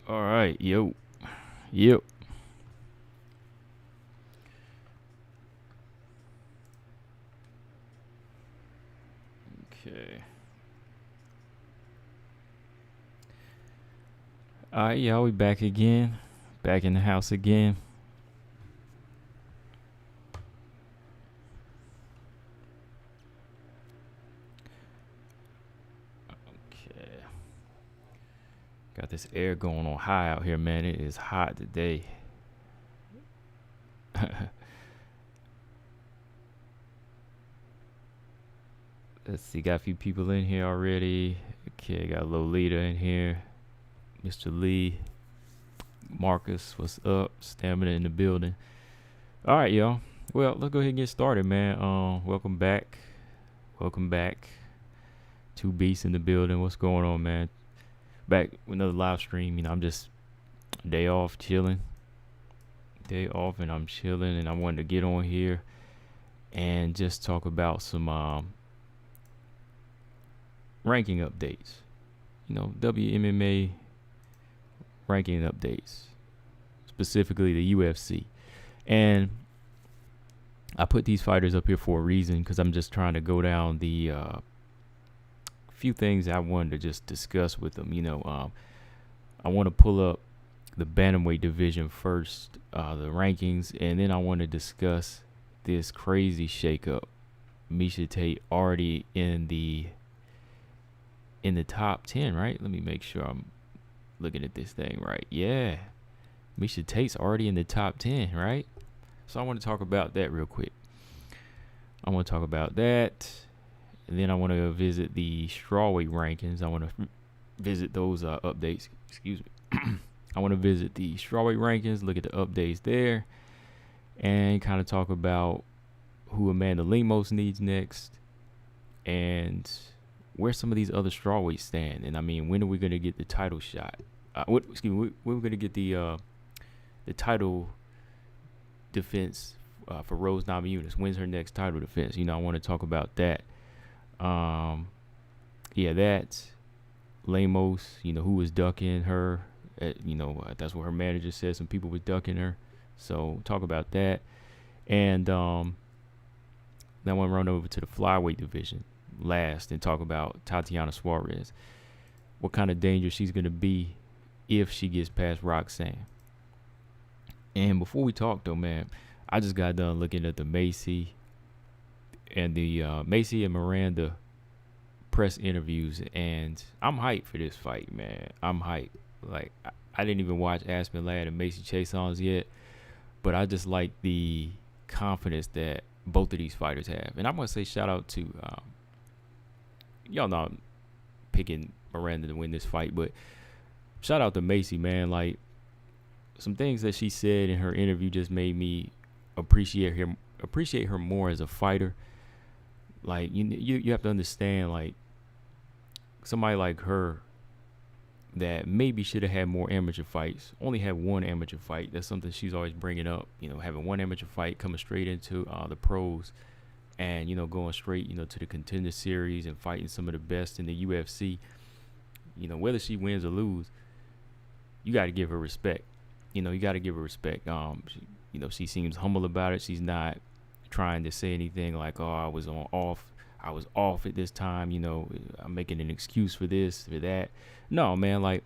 All right, yep. Okay. All right, y'all, we back again, back in the house again. Okay. Got this air going on high out here, man. It is hot today. Let's see, got a few people in here already. Okay, got Lolita in here. Mr. Lee, Marcus, what's up? Stamina in the building. All right, y'all. Well, let's go ahead and get started, man. Welcome back. Welcome back. Two beasts in the building. What's going on, man? Back with another live stream. I'm just day off, chilling. Day off, and I'm chilling, and I wanted to get on here and just talk about some ranking updates. WMMA ranking updates, specifically the UFC. And I put these fighters up here for a reason because I'm just trying to go down the few things I wanted to just discuss with them. I want to pull up the bantamweight division first, the rankings, and then I want to discuss this crazy shakeup. Miesha Tate already in the top 10, right? Let me make sure I'm looking at this thing right. Yeah, Miesha Tate's already in the top 10, right? So I want to talk about that real quick. I want to talk about that. And then I want to visit the strawweight rankings. I want to visit those updates. Excuse me. I want to visit the strawweight rankings, look at the updates there, and kind of talk about who Amanda Lemos needs next and where some of these other strawweights stand. And I mean, when are we going to get the title shot? When we're going to get the title defense for Rose Namajunas? When's her next title defense? I want to talk about that. That Lemos, who was ducking her. That's what her manager said. Some people was ducking her. So talk about that. And then I want to run over to the flyweight division last and talk about Tatiana Suarez. What kind of danger she's going to be if she gets past Roxanne. And before we talk, though, man, I just got done looking at the Macy and Miranda press interviews, and I'm hyped for this fight, man. I'm hyped. Like, I didn't even watch Aspen Ladd and Macy Chiasson yet, but I just like the confidence that both of these fighters have. And I'm going to say shout out to, y'all know I'm picking Miranda to win this fight, but shout out to Macy, man. Like, some things that she said in her interview just made me appreciate her more as a fighter. Like, you have to understand, like, somebody like her that maybe should have had more amateur fights, only had one amateur fight. That's something she's always bringing up, having one amateur fight, coming straight into the pros, and going straight to the Contender Series and fighting some of the best in the UFC. Whether she wins or lose, you got to give her respect. You got to give her respect. She seems humble about it. She's not trying to say anything like, oh, I was off at this time, I'm making an excuse for this, for that. No, man, like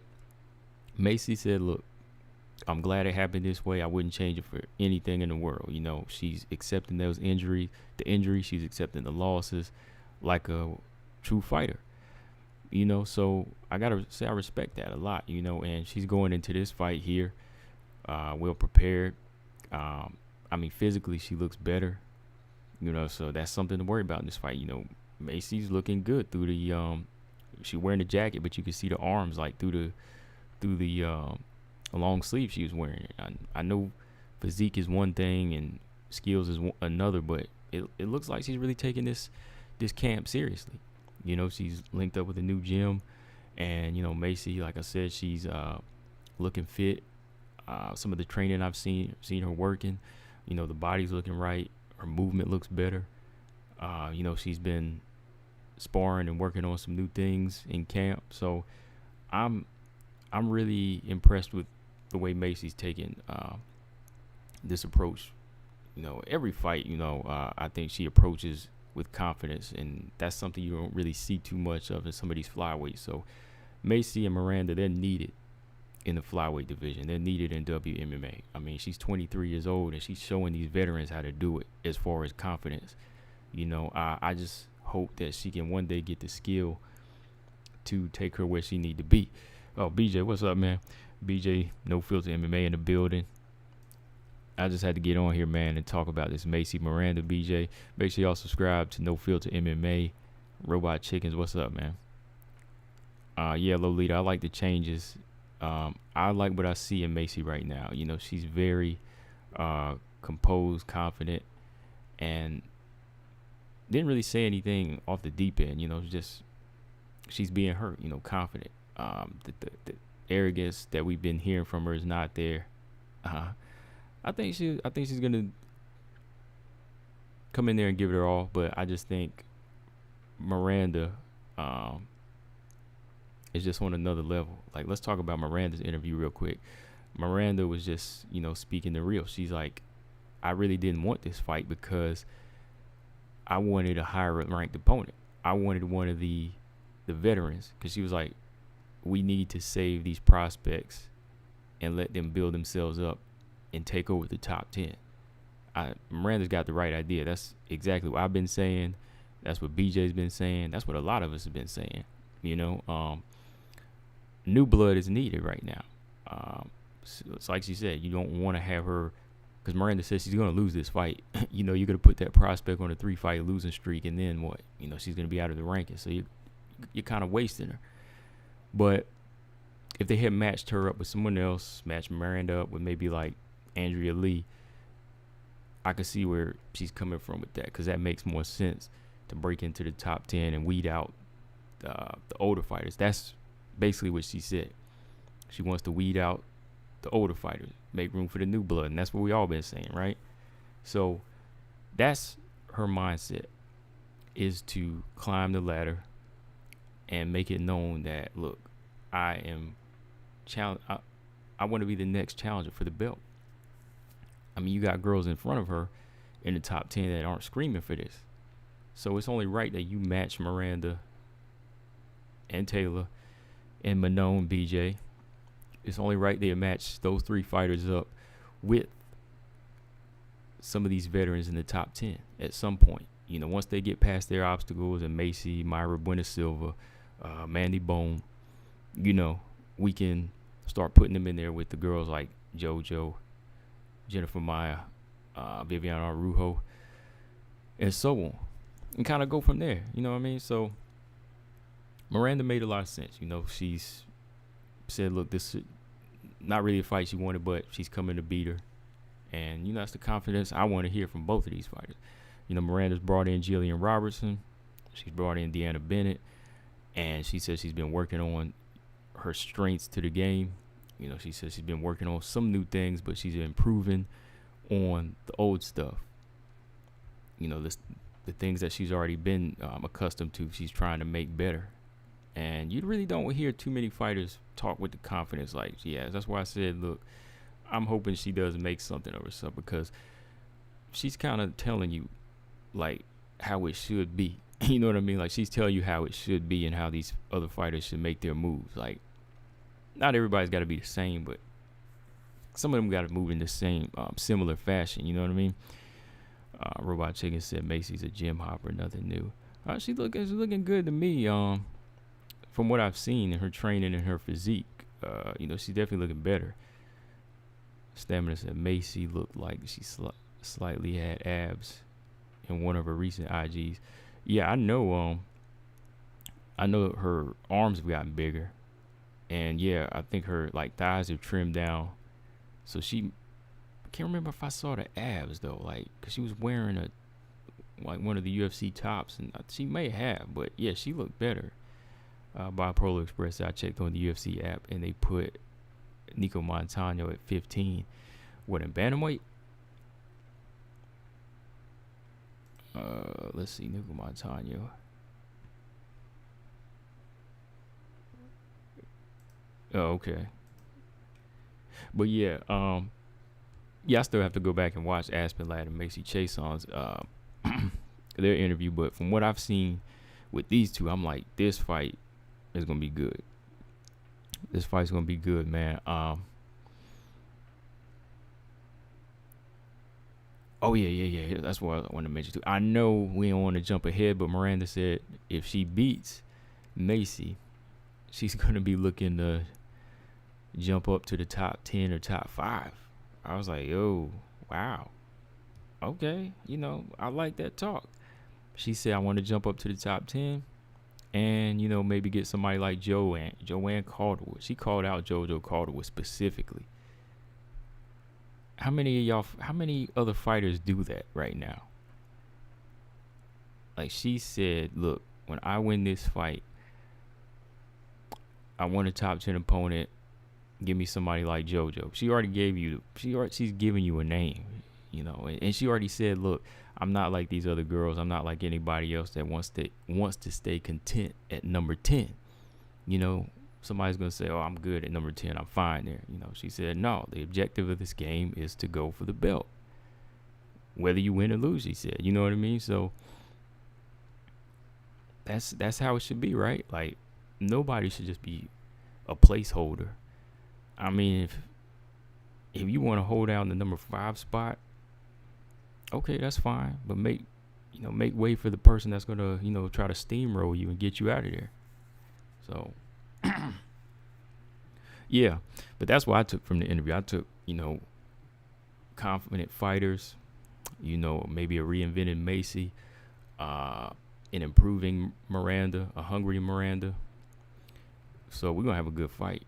Macy said, look, I'm glad it happened this way. I wouldn't change it for anything in the world. She's accepting the injury, she's accepting the losses like a true fighter. So I gotta say I respect that a lot, and she's going into this fight here well prepared. Physically she looks better. So that's something to worry about in this fight. Macy's looking good through the she wearing the jacket, but you can see the arms like through the long sleeve she was wearing. I know physique is one thing and skills is another, but it looks like she's really taking this camp seriously. She's linked up with a new gym, and Macy, like I said, she's looking fit. Some of the training I've seen her working, the body's looking right. Her movement looks better. She's been sparring and working on some new things in camp. So I'm I'm really impressed with the way Macy's taking this approach. Every fight, I think she approaches with confidence, and that's something you don't really see too much of in some of these flyweights. So Macy and Miranda, they're needed in the flyweight division. They're needed in WMMA. I mean, she's 23 years old, and she's showing these veterans how to do it as far as confidence. I just hope that she can one day get the skill to take her where she need to be. Oh, BJ, what's up, man? BJ, No Filter MMA in the building. I just had to get on here, man, and talk about this Macy Miranda. BJ, make sure y'all subscribe to No Filter MMA. Robot Chickens, what's up, man? Yeah, Lolita, I like the changes. I like what I see in Macy right now. She's very composed, confident, and didn't really say anything off the deep end. Just she's being her, confident. The arrogance that we've been hearing from her is not there. I think she's gonna come in there and give it her all, but I just think Miranda is just on another level. Like, let's talk about Miranda's interview real quick. Miranda was just, speaking the real. She's like, I really didn't want this fight because I wanted a higher ranked opponent. I wanted one of the veterans, because she was like, we need to save these prospects and let them build themselves up and take over the top 10. Miranda's got the right idea. That's exactly what I've been saying. That's what BJ's been saying. That's what a lot of us have been saying. New blood is needed right now. So it's like she said, you don't want to have her, because Miranda says she's going to lose this fight. You're going to put that prospect on a 3-fight losing streak, and then what? She's going to be out of the rankings. So you're kind of wasting her. But if they had matched her up with someone else, matched Miranda up with maybe like Andrea Lee, I could see where she's coming from with that, because that makes more sense to break into the top 10 and weed out the older fighters. That's basically what she said. She wants to weed out the older fighters, make room for the new blood, and that's what we all been saying, right? So that's her mindset, is to climb the ladder and make it known that, look, I want to be the next challenger for the belt. I mean, you got girls in front of her in the top 10 that aren't screaming for this. So it's only right that you match Miranda and Taylor and Manon, BJ. It's only right they match those 3 fighters up with some of these veterans in the top 10 at some point. Once they get past their obstacles, and Macy, Myra Buena Silva, Mandy Bone, we can start putting them in there with the girls like JoJo, Jennifer Maya, Viviana Araujo, and so on, and kind of go from there. You know what I mean? So Miranda made a lot of sense. She's said, look, this is not really a fight she wanted, but she's coming to beat her. And, that's the confidence I want to hear from both of these fighters. Miranda's brought in Jillian Robertson. She's brought in Deanna Bennett. And she says she's been working on her strengths to the game. She says she's been working on some new things, but she's improving on the old stuff. The things that she's already been accustomed to, she's trying to make better. And you really don't hear too many fighters talk with the confidence like she has. That's why I said, look, I'm hoping she does make something of herself, because she's kind of telling you, like, how it should be. You know what I mean? Like, she's telling you how it should be and how these other fighters should make their moves. Like, not everybody's got to be the same, but some of them got to move in the same, similar fashion. You know what I mean? Robot Chicken said Macy's a gym hopper, nothing new. She's looking good to me. From what I've seen in her training and her physique, she's definitely looking better. Stamina said Macy looked like she slightly had abs in one of her recent IGs. Yeah, I know her arms have gotten bigger, and yeah, I think her thighs have trimmed down. So I can't remember if I saw the abs though, cause she was wearing one of the UFC tops, and she may have, but yeah, she looked better. Bipolar Express, I checked on the UFC app, and they put Nico Montano at 15. What, in bantamweight? Let's see, Nico Montano. Oh, okay. But yeah, yeah, I still have to go back and watch Aspen Ladd and Macy Chiason's their interview. But from what I've seen with these two, I'm like, this fight is gonna be good. This fight's gonna be good, man. Oh yeah. That's what I want to mention too. I know we don't want to jump ahead, but Miranda said if she beats Macy, she's gonna be looking to jump up to the top 10 or top 5. I was like, yo, wow, okay, I like that talk. She said I want to jump up to the top 10 and maybe get somebody like Joanne Calderwood. She called out JoJo Calderwood specifically. How many other fighters do that right now? Like, she said, look, when I win this fight, I want a top 10 opponent. Give me somebody like JoJo. She's giving you a name, and she already said, look, I'm not like these other girls. I'm not like anybody else that wants to stay content at number 10. Somebody's going to say, oh, I'm good at number 10. I'm fine there. She said, no, the objective of this game is to go for the belt. Whether you win or lose, she said. You know what I mean? So that's how it should be, right? Like, nobody should just be a placeholder. I mean, if you want to hold down the number 5 spot, okay, that's fine. But make way for the person that's going to, try to steamroll you and get you out of there. So yeah, but that's what I took from the interview. I took, confident fighters, maybe a reinvented Macy, an improving Miranda, a hungry Miranda. So we're going to have a good fight.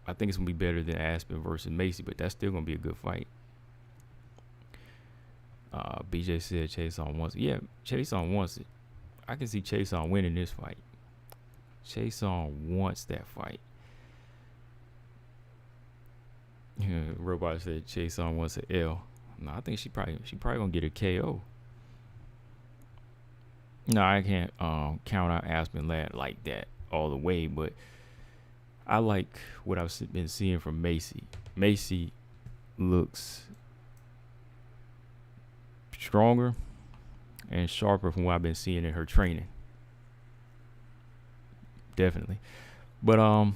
I think it's going to be better than Aspen versus Macy, but that's still going to be a good fight. BJ said Chiason wants it. Yeah, Chiason wants it. I can see Chiason winning this fight. Chiason wants that fight. Robot said Chiason wants an L. No, I think she probably gonna get a KO. No, I can't count out Aspen Ladd like that all the way, but I like what I've been seeing from Macy. Macy looks stronger and sharper from what I've been seeing in her training. Definitely. But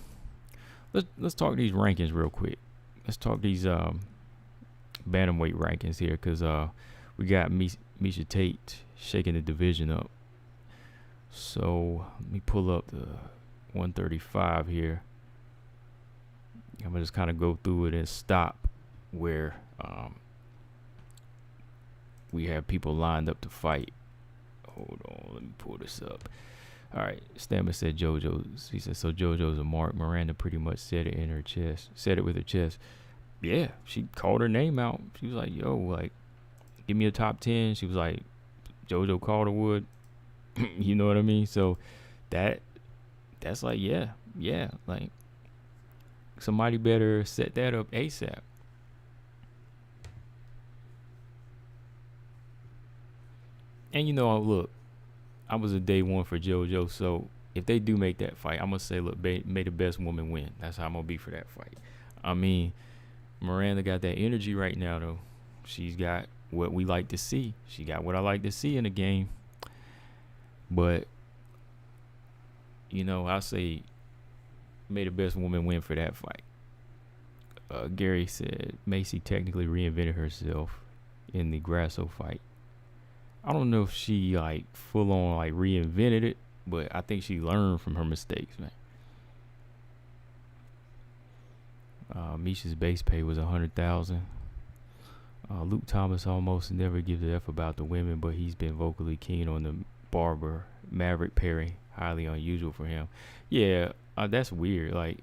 let's talk these rankings real quick. Let's talk these bantamweight rankings here, because we got Miesha Tate shaking the division up. So let me pull up the 135 here. I'm gonna just kind of go through it and stop where we have people lined up to fight. Hold on, let me pull this up. All right, Stammer said JoJo. He said, so JoJo's a mark. Miranda pretty much said it with her chest. Yeah, she called her name out. She was like, yo, like, give me a top 10. She was like, JoJo Calderwood. You know what I mean? So that's like, yeah, like, somebody better set that up ASAP. And look, I was a day one for JoJo, so if they do make that fight, I'm going to say, look, may the best woman win. That's how I'm going to be for that fight. I mean, Miranda got that energy right now, though. She's got what we like to see. She got what I like to see in the game. But, I say, may the best woman win for that fight. Gary said Macy technically reinvented herself in the Grasso fight. I don't know if she like full on like reinvented it, but I think she learned from her mistakes, man. Misha's base pay was $100,000. Luke Thomas almost never gives a F about the women, but he's been vocally keen on the Barber Maverick pairing. Highly unusual for him. Yeah, that's weird. Like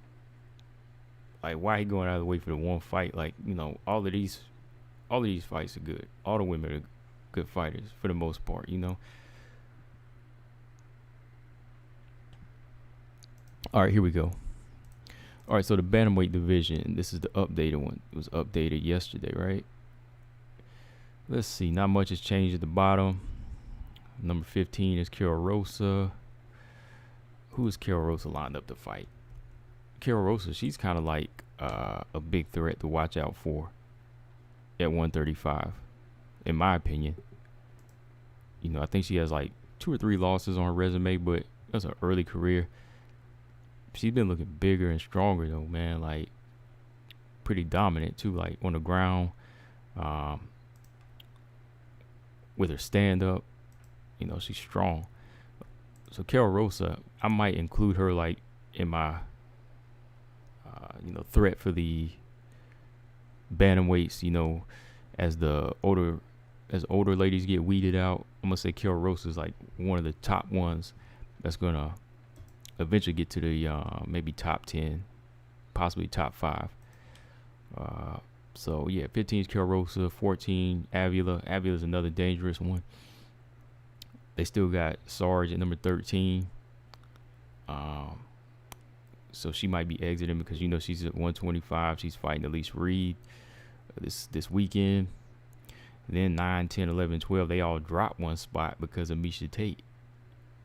why he going out of the way for the one fight? Like, all of these fights are good. All the women are good fighters for the most part, All right, here we go. All right, so the bantamweight division, this is the updated one. It was updated yesterday, right? Let's see. Not much has changed at the bottom. Number 15 is Carol Rosa. Who is Carol Rosa lined up to fight? Carol Rosa, she's kind of like a big threat to watch out for at 135, in my opinion. I think she has like 2 or 3 losses on her resume, but that's her early career. She's been looking bigger and stronger though, man. Like pretty dominant too, like on the ground, with her stand up. She's strong. So Carol Rosa, I might include her like in my threat for the bantamweights. As older ladies get weeded out, I'm gonna say Carol Rosa is like one of the top ones that's gonna eventually get to the maybe top 10, possibly top 5. So yeah, 15 is Carol Rosa, 14 Avila. Avila is another dangerous one. They still got Suarez at number 13. So she might be exiting because she's at 125. She's fighting Elise Reed this weekend. And then 9, 10, 11, 12, they all dropped one spot because of Miesha Tate.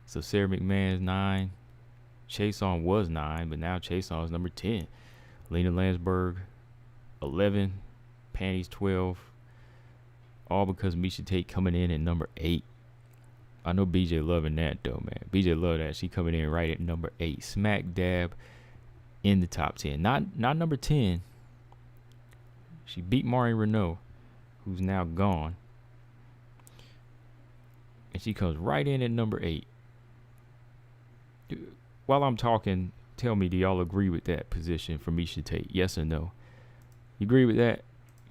So Sarah McMahon's 9. Chason was 9, but now Chason is number 10. Lena Landsberg, 11. Panties, 12. All because Miesha Tate coming in at number 8. I know BJ loving that though, man. BJ love that. She coming in right at number 8. Smack dab in the top 10. Not number 10. She beat Marion Renault, who's now gone. And she comes right in at number 8. While I'm talking, tell me, do y'all agree with that position for Miesha Tate? Yes or no? You agree with that?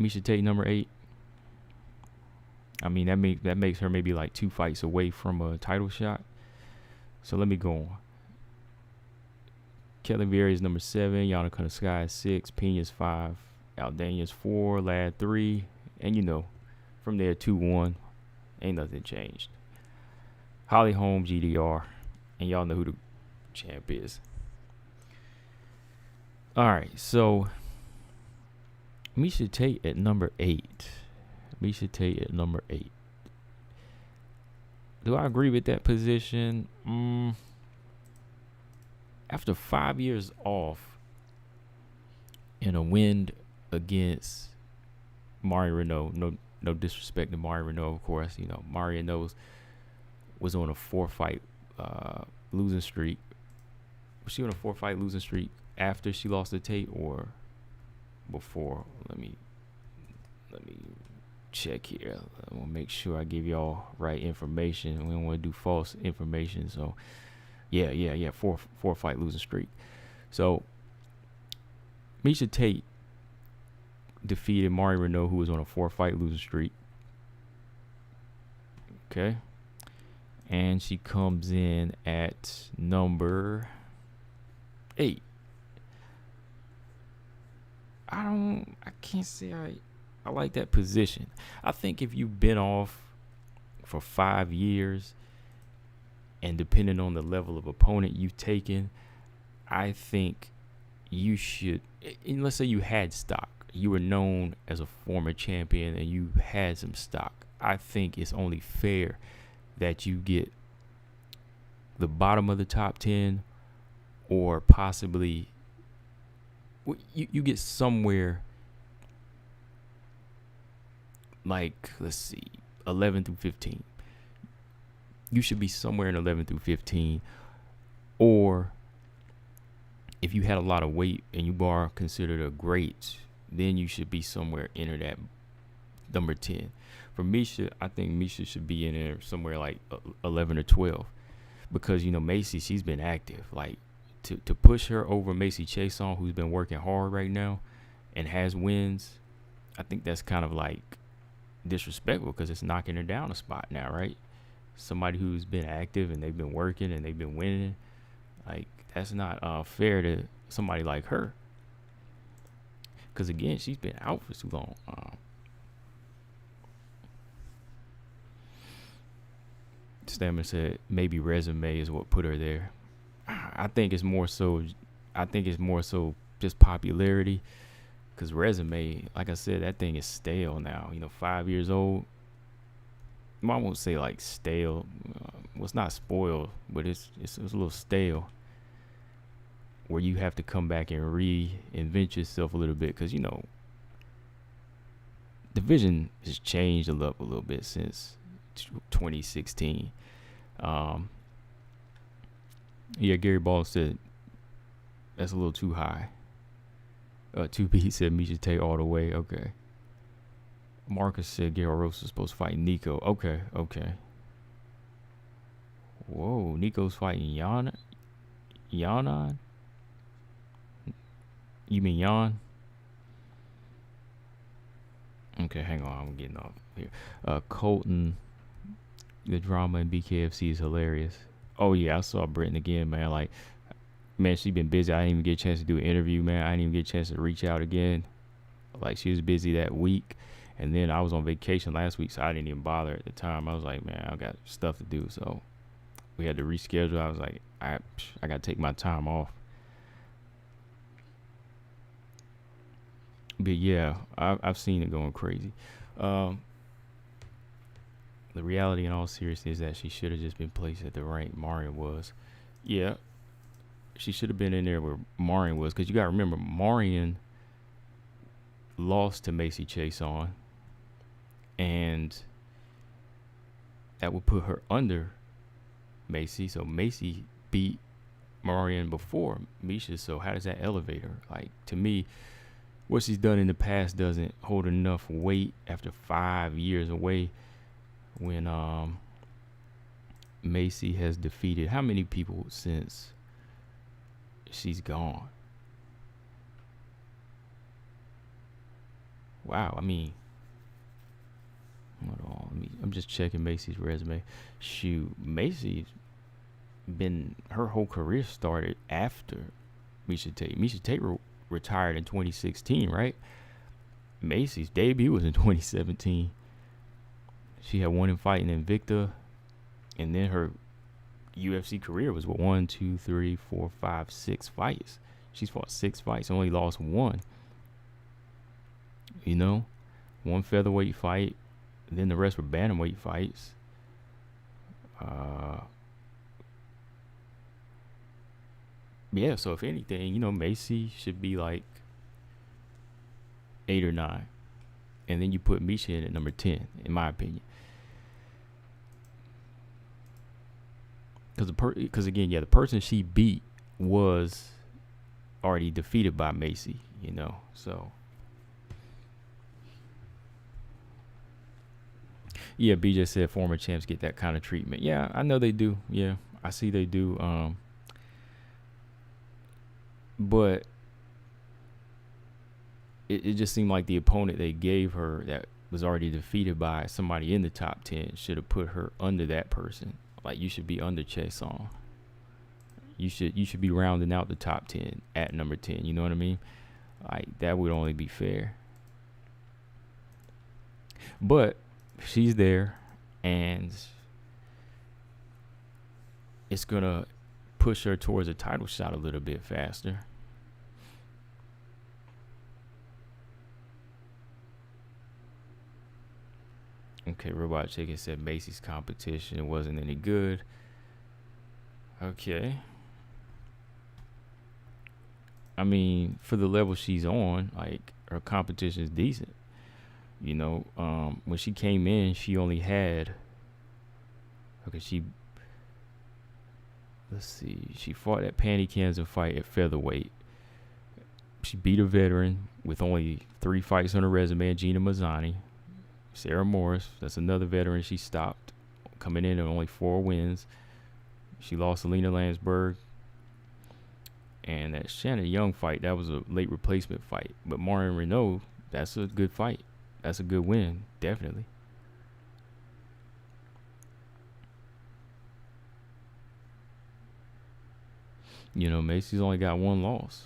Miesha Tate number 8? I mean, that makes her maybe like 2 fights away from a title shot. So let me go on. Kelly Vieira is number 7. Yana Kunasky is 6. Pena's 5. Aldania's 4. Ladd 3. And from there 2-1. Ain't nothing changed. Holly Holm, GDR. And y'all know who the champ is. Alright, so Miesha Tate at number 8. Miesha Tate at number 8. Do I agree with that position? After 5 years off in a win against Marion Renault, no disrespect to Marion Renault, of course. Marion Renault was on a 4-fight losing streak. Was she on a 4-fight losing streak after she lost to Tate or before? Let me check here. I want to make sure I give y'all right information. We don't want to do false information. So yeah, 4-fight losing streak. So Miesha Tate defeated Marion Renault, who was on a 4-fight losing streak. Okay. And she comes in at number 8. I can't say I like that position. I think if you've been off for 5 years, and depending on the level of opponent you've taken, I think you should, and let's say you had stock, you were known as a former champion and you had some stock, I think it's only fair that you get the bottom of the top 10 or possibly you get somewhere like, let's see, 11 through 15. You should be somewhere in 11 through 15. Or if you had a lot of weight and you are considered a great, then you should be somewhere in that number 10. For Miesha, I think Miesha should be in there somewhere like 11 or 12. Because, Macy, she's been active. Like, to push her over Macy Chason, who's been working hard right now and has wins, I think that's kind of like disrespectful because it's knocking her down a spot now, right? Somebody who's been active and they've been working and they've been winning, like, that's not fair to somebody like her. Because, again, she's been out for too long. Stammer said maybe resume is what put her there. I think it's more so just popularity, because resume, like I said, that thing is stale now. 5 years old. I won't say like stale. Well, it's not spoiled, but it's a little stale. where you have to come back and reinvent yourself a little bit, because division has changed a little bit since 2016. Yeah, Gary Ball said that's a little too high. 2B said Misha Tate all the way. Okay. Marcus said Gary Rose is supposed to fight Nico. Okay. Whoa, Nico's fighting Yanan? You mean Yan? Okay, hang on. I'm getting off here. Colton, the drama in BKFC is hilarious. Oh, yeah, I saw Britain again, man. Like, man, she been busy. I didn't even get a chance to do an interview, man. I didn't even get a chance to reach out again. Like, she was busy that week. And then I was on vacation last week, so I didn't even bother at the time. I was like, man, I got stuff to do. So we had to reschedule. I was like, I got to take my time off. But yeah, I've seen it going crazy. The reality, in all seriousness, is that she should have just been placed at the rank Marion was. Yeah, she should have been in there where Marion was, because you got to remember, Marion lost to Macy Chiasson, and that would put her under Macy. So Macy beat Marion before Misha. So how does that elevate her? Like, to me, what she's done in the past doesn't hold enough weight after 5 years away, when Macy has defeated how many people since she's gone? Wow, I mean, hold on, I'm just checking Macy's resume. Shoot, Macy's been, her whole career started after Misha Tate. Misha Tate retired in 2016, right? Macy's debut was in 2017. She had won in fighting Invicta, and then her UFC career was 1, 2, 3, 4, 5, 6 fights. She's fought 6 fights, only lost 1. One featherweight fight, then the rest were bantamweight fights. Yeah, so if anything, Macy should be like 8 or 9. And then you put Misha in at number 10, in my opinion. Because again, the person she beat was already defeated by Macy, so. Yeah, BJ said former champs get that kind of treatment. Yeah, I know they do. Yeah, I see they do. But it just seemed like the opponent they gave her that was already defeated by somebody in the top 10 should have put her under that person. Like, you should be under Chiasson. You should be rounding out the top 10 at number 10. You know what I mean? Like, that would only be fair. But she's there, and it's gonna push her towards a title shot a little bit faster. Okay, Robot Chicken said Macy's competition wasn't any good. Okay. I mean, for the level she's on, like, her competition is decent. When she came in, she only had, she fought at Panty Cans and fight at featherweight. She beat a veteran with only 3 fights on her resume, Gina Mazzani. Sarah Morris, that's another veteran she stopped, coming in at only 4 wins. She lost Alina Landsberg. And that Shannon Young fight, that was a late replacement fight. But Marion Renault, that's a good fight. That's a good win, definitely. Macy's only got 1 loss.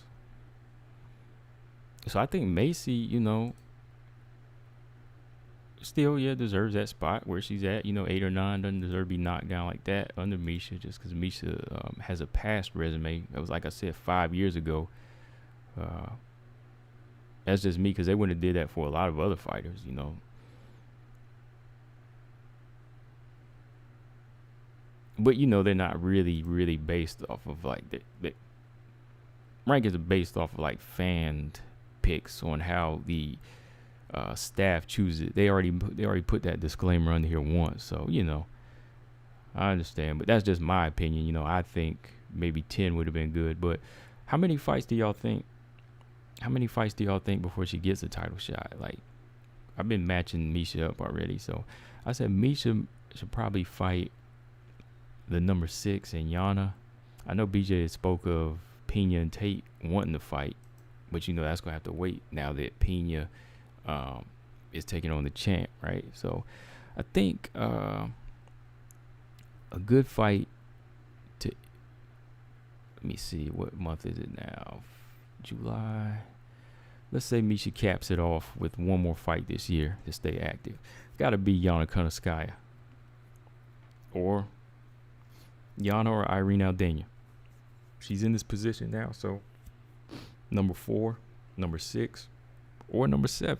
So I think Macy, still, deserves that spot where she's at. 8 or 9, doesn't deserve to be knocked down like that under Misha, just because Misha has a past resume. That was, like I said, 5 years ago. That's just me, because they wouldn't have did that for a lot of other fighters, But, they're not really, really based off of, like, rankings are based off of like fan picks on how the staff chooses it. They already put that disclaimer under here once, so I understand, but that's just my opinion. I think maybe 10 would have been good, but how many fights do y'all think? How many fights do y'all think before she gets a title shot? Like, I've been matching Misha up already, so I said Misha should probably fight the number 6 and Yana. I know BJ spoke of Pena and Tate wanting to fight, but that's gonna have to wait now that Pena is taking on the champ, right? So I think a good fight to, let me see, what month is it now? July. Let's say Misha caps it off with one more fight this year to stay active. Gotta be Yana Kunitskaya. Or Yana or Irene Aldana. She's in this position now, so number 4, number 6, or number 7.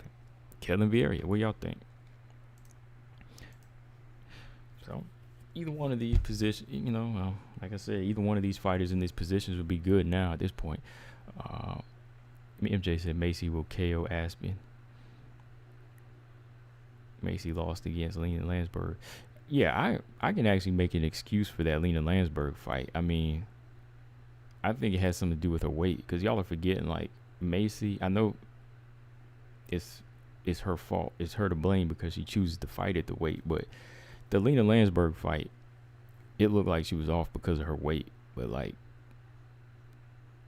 Kellen Vieira. What y'all think? So either one of these positions, like I said, either one of these fighters in these positions would be good now at this point. MJ said Macy will KO Aspen. Macy lost against Lena Landsberg. Yeah, I can actually make an excuse for that Lena Landsberg fight. I mean, I think it has something to do with her weight, because y'all are forgetting, like, Macy, I know it's her fault. It's her to blame because she chooses to fight at the weight. But the Lena Landsberg fight, it looked like she was off because of her weight. But, like,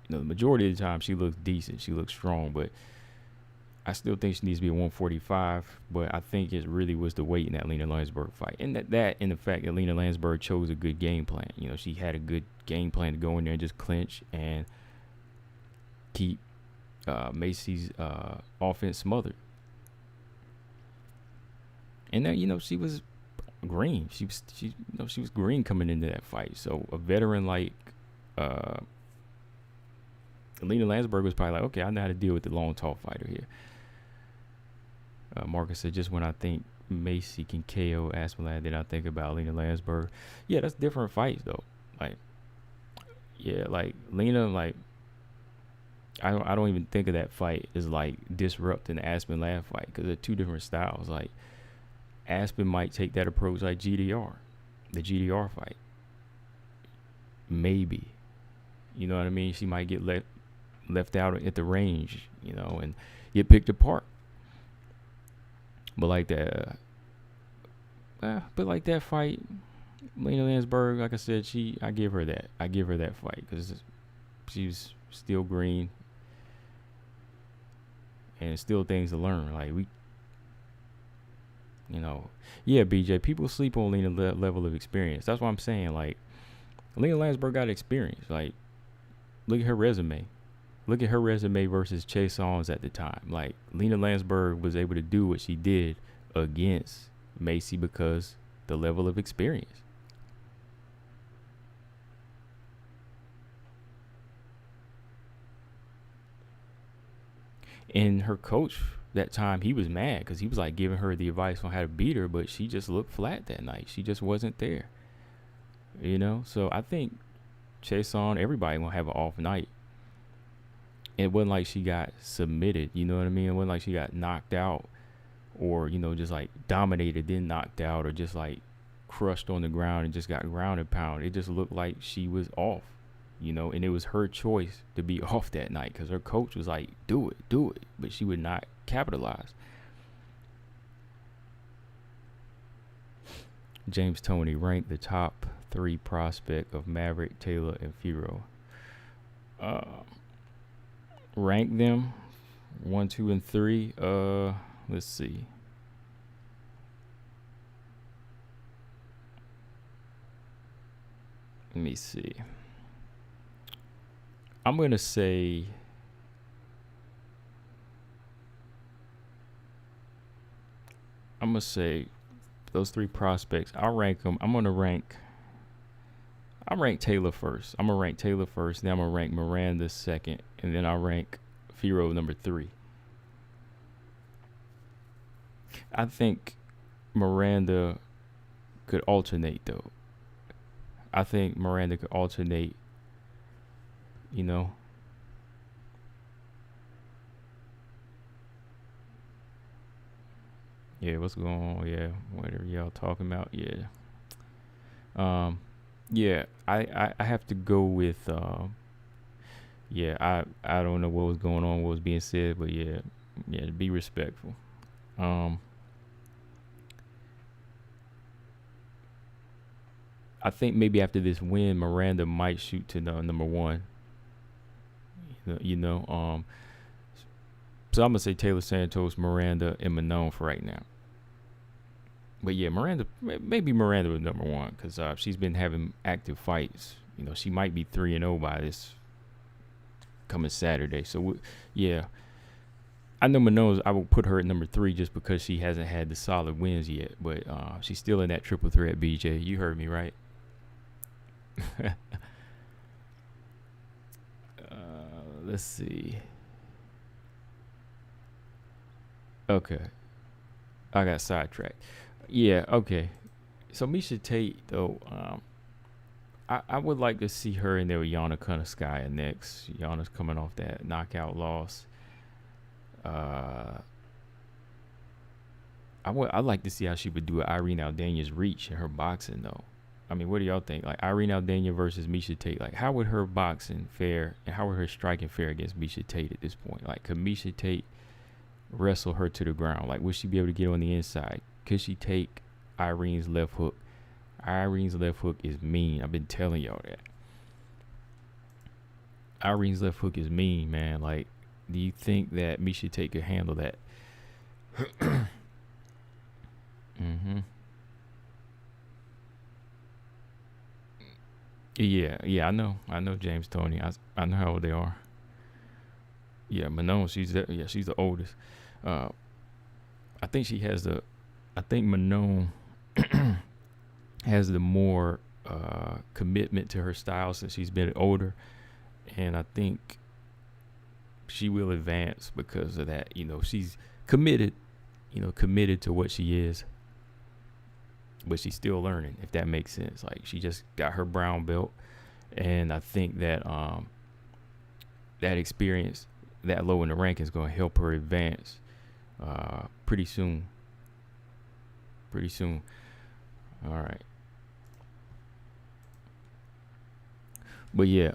the majority of the time she looks decent. She looks strong. But I still think she needs to be at 145. But I think it really was the weight in that Lena Landsberg fight. And that and the fact that Lena Landsberg chose a good game plan. She had a good game plan to go in there and just clinch and keep Macy's offense smothered. And then, she was green. She was green coming into that fight. So a veteran like Lena Landsberg was probably like, okay, I know how to deal with the long, tall fighter here. Marcus said, just when I think Macy can KO Aspen, then I think about Lena Landsberg. Yeah, that's different fights though. Like, yeah, like Lena, like I don't even think of that fight as like disrupting the Aspen Ladd fight, because they're two different styles. Like, Aspen might take that approach like the GDR fight. Maybe. You know what I mean? She might get left out at the range, and get picked apart. But like that fight, Lena Landsberg, like I said, I give her that. I give her that fight because she's still green and still things to learn. Like, yeah, BJ, people sleep on Lena level of experience. That's what I'm saying. Like, Lena Landsberg got experience. Like, look at her resume. Look at her resume versus Chase Songz at the time. Like, Lena Landsberg was able to do what she did against Macy because the level of experience. And her coach that time, he was mad because he was like giving her the advice on how to beat her, but she just looked flat that night. She just wasn't there. So I think Chase Songz, everybody gonna have an off night. It wasn't like she got submitted, you know what I mean? It wasn't like she got knocked out or, just like dominated, then knocked out, or just like crushed on the ground and just got ground and pound. It just looked like she was off, and it was her choice to be off that night because her coach was like, do it, but she would not capitalize. James Toney ranked the top 3 prospect of Maverick, Taylor, and Firo. Rank them 1, 2, and 3. Let's see. Let me see. I'm gonna say those 3 prospects. I'll rank them. I'll rank Taylor first. Then I'm gonna rank Miranda second, and then I'll rank Firo number 3. I think Miranda could alternate though. Yeah, what's going on? Yeah, whatever y'all talking about. Yeah. Um, yeah, I have to go with yeah, I don't know what was going on, what was being said, but yeah, yeah, be respectful. Um, I think maybe after this win, Miranda might shoot to the number one. So I'm gonna say Taylor Santos, Miranda, and Manon for right now. But yeah, Miranda, maybe Miranda was number one because she's been having active fights. She might be 3-0 by this coming Saturday. So yeah, I know Manon. I will put her at number 3 just because she hasn't had the solid wins yet. But she's still in that triple threat. BJ, you heard me right. Let's see. Okay, I got sidetracked. Yeah, okay. So Misha Tate, though, I would like to see her in there with Yana Kunitskaya next. Yana's coming off that knockout loss. I'd like to see how she would do Irene Aldanya's reach in her boxing, though. I mean, what do y'all think? Like Irene Aldana versus Misha Tate. Like, how would her boxing fare and how would her striking fare against Misha Tate at this point? Like, could Misha Tate wrestle her to the ground? Like, would she be able to get on the inside? Could she take Irene's left hook? Irene's left hook is mean. I've been telling y'all that. Irene's left hook is mean, man. Like, do you think that Misha Tate could handle that? Mm-hmm. Yeah, I know James Tony. I know how old they are. Yeah, Manon, she's the oldest. Uh, I think she has I think Manon has the more commitment to her style since she's been older, and I think she will advance because of that. She's committed, committed to what she is, but she's still learning, if that makes sense. Like, she just got her brown belt, and I think that that experience that low in the rank is going to help her advance pretty soon. All right. But yeah,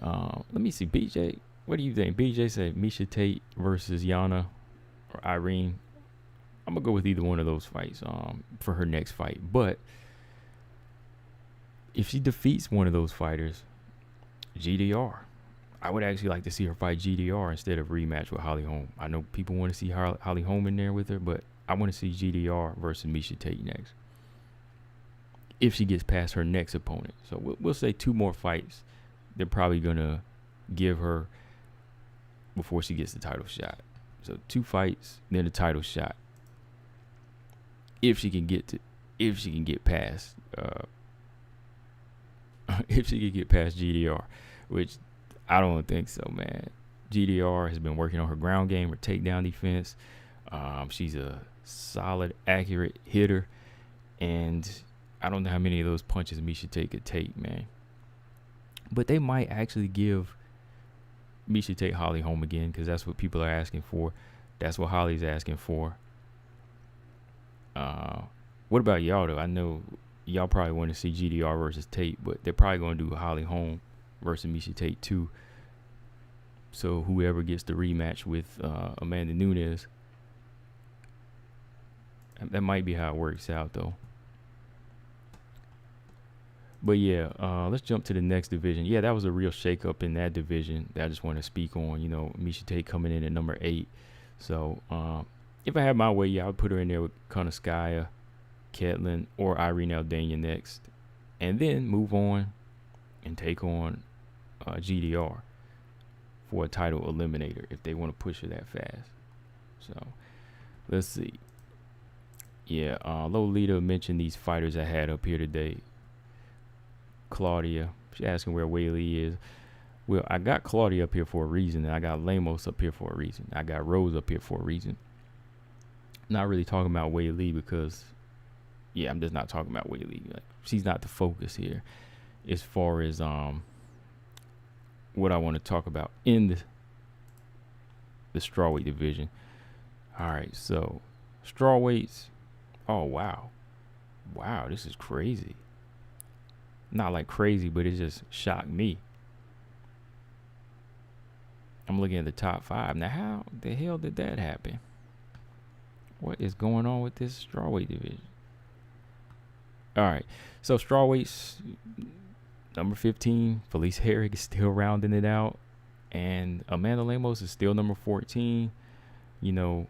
let me see. BJ, what do you think? BJ said Misha Tate versus Yana or Irene. I'm gonna go with either one of those fights for her next fight. But if she defeats one of those fighters, GDR, I would actually like to see her fight GDR instead of rematch with Holly Holm. I know people want to see Holly Holm in there with her, but I want to see GDR versus Misha Tate next. If she gets past her next opponent. So we'll say 2 more fights they're probably going to give her before she gets the title shot. So 2 fights, then the title shot. If she can get past if she can get past GDR, which I don't think so, man. GDR has been working on her ground game, her takedown defense. She's a solid, accurate hitter, and I don't know how many of those punches Misha Tate could take, man. But they might actually give Misha Tate Holly Holm again because that's what people are asking for. That's what Holly's asking for. What about y'all, though? I know y'all probably want to see GDR versus Tate, but they're probably going to do Holly Holm versus Misha Tate too. So whoever gets the rematch with Amanda Nunes, that might be how it works out, though. But yeah, let's jump to the next division. Yeah, that was a real shakeup in that division that I just want to speak on. Misha Tate coming in at number 8. So if I had my way, I would put her in there with Kunitskaya, Ketlin, or Irene Aldana next, and then move on and take on GDR for a title eliminator if they want to push her that fast. So let's see. Yeah, Lolita mentioned these fighters I had up here today. Claudia, she's asking where Whaley is. Well, I got Claudia up here for a reason, and I got Lemos up here for a reason. I got Rose up here for a reason. Not really talking about Whaley because, yeah, I'm just not talking about Whaley. Like, she's not the focus here as far as what I want to talk about in the strawweight division. All right, so strawweights, Oh, wow. Wow, this is crazy. Not like crazy, but it just shocked me. I'm looking at the top 5. Now, how the hell did that happen? What is going on with this strawweight division? All right. So, strawweights, number 15, Felice Herrig is still rounding it out. And Amanda Lemos is still number 14. You know,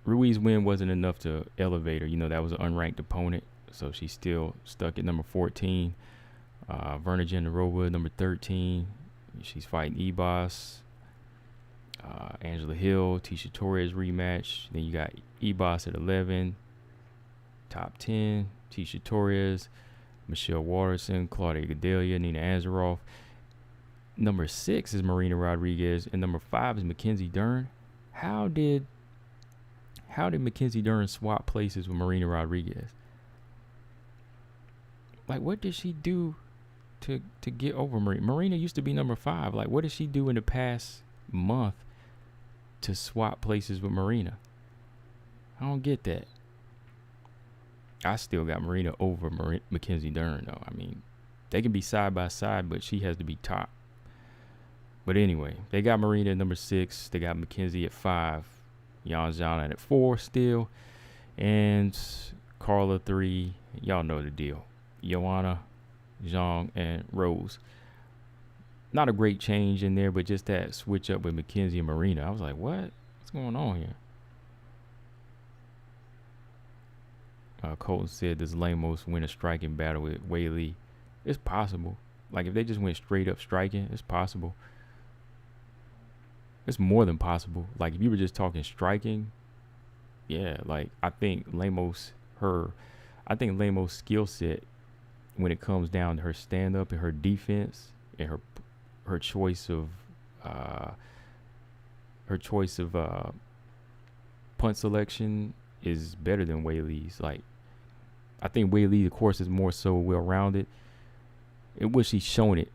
Ruiz win wasn't enough to elevate her. You know, that was an unranked opponent. So she's still stuck at number 14. Verna Jandarova, number 13. She's fighting Ebos. Angela Hill, Tisha Torres rematch. Then you got Ebos at 11. Top 10, Tisha Torres, Michelle Waterson, Claudia Gadelha, Nina Azaroff. Number 6 is Marina Rodriguez. And number 5 is Mackenzie Dern. How did Mackenzie Dern swap places with Marina Rodriguez? Like, what did she do to get over Marina? Marina used to be number 5. Like, what did she do in the past month to swap places with Marina? I don't get that. I still got Marina over Mackenzie Dern, though. I mean, they can be side by side, but she has to be top. But anyway, they got Marina at number 6. They got Mackenzie at 5. Yan Zhang at 4 still. And Carla 3. Y'all know the deal. Joanna, Zhang, and Rose. Not a great change in there, but just that switch up with Mackenzie and Marina. I was like, what? What's going on here? Colton said, does Lemos win a striking battle with Wei Li? It's possible. Like, if they just went straight up striking, it's possible. It's more than possible. Like, if you were just talking striking, yeah, like, I think Lemos' skill set, when it comes down to her stand-up and her defense and her choice of punt selection is better than Wei Li's. Like, I think Wei Li, of course, is more so well-rounded. In which she's shown it.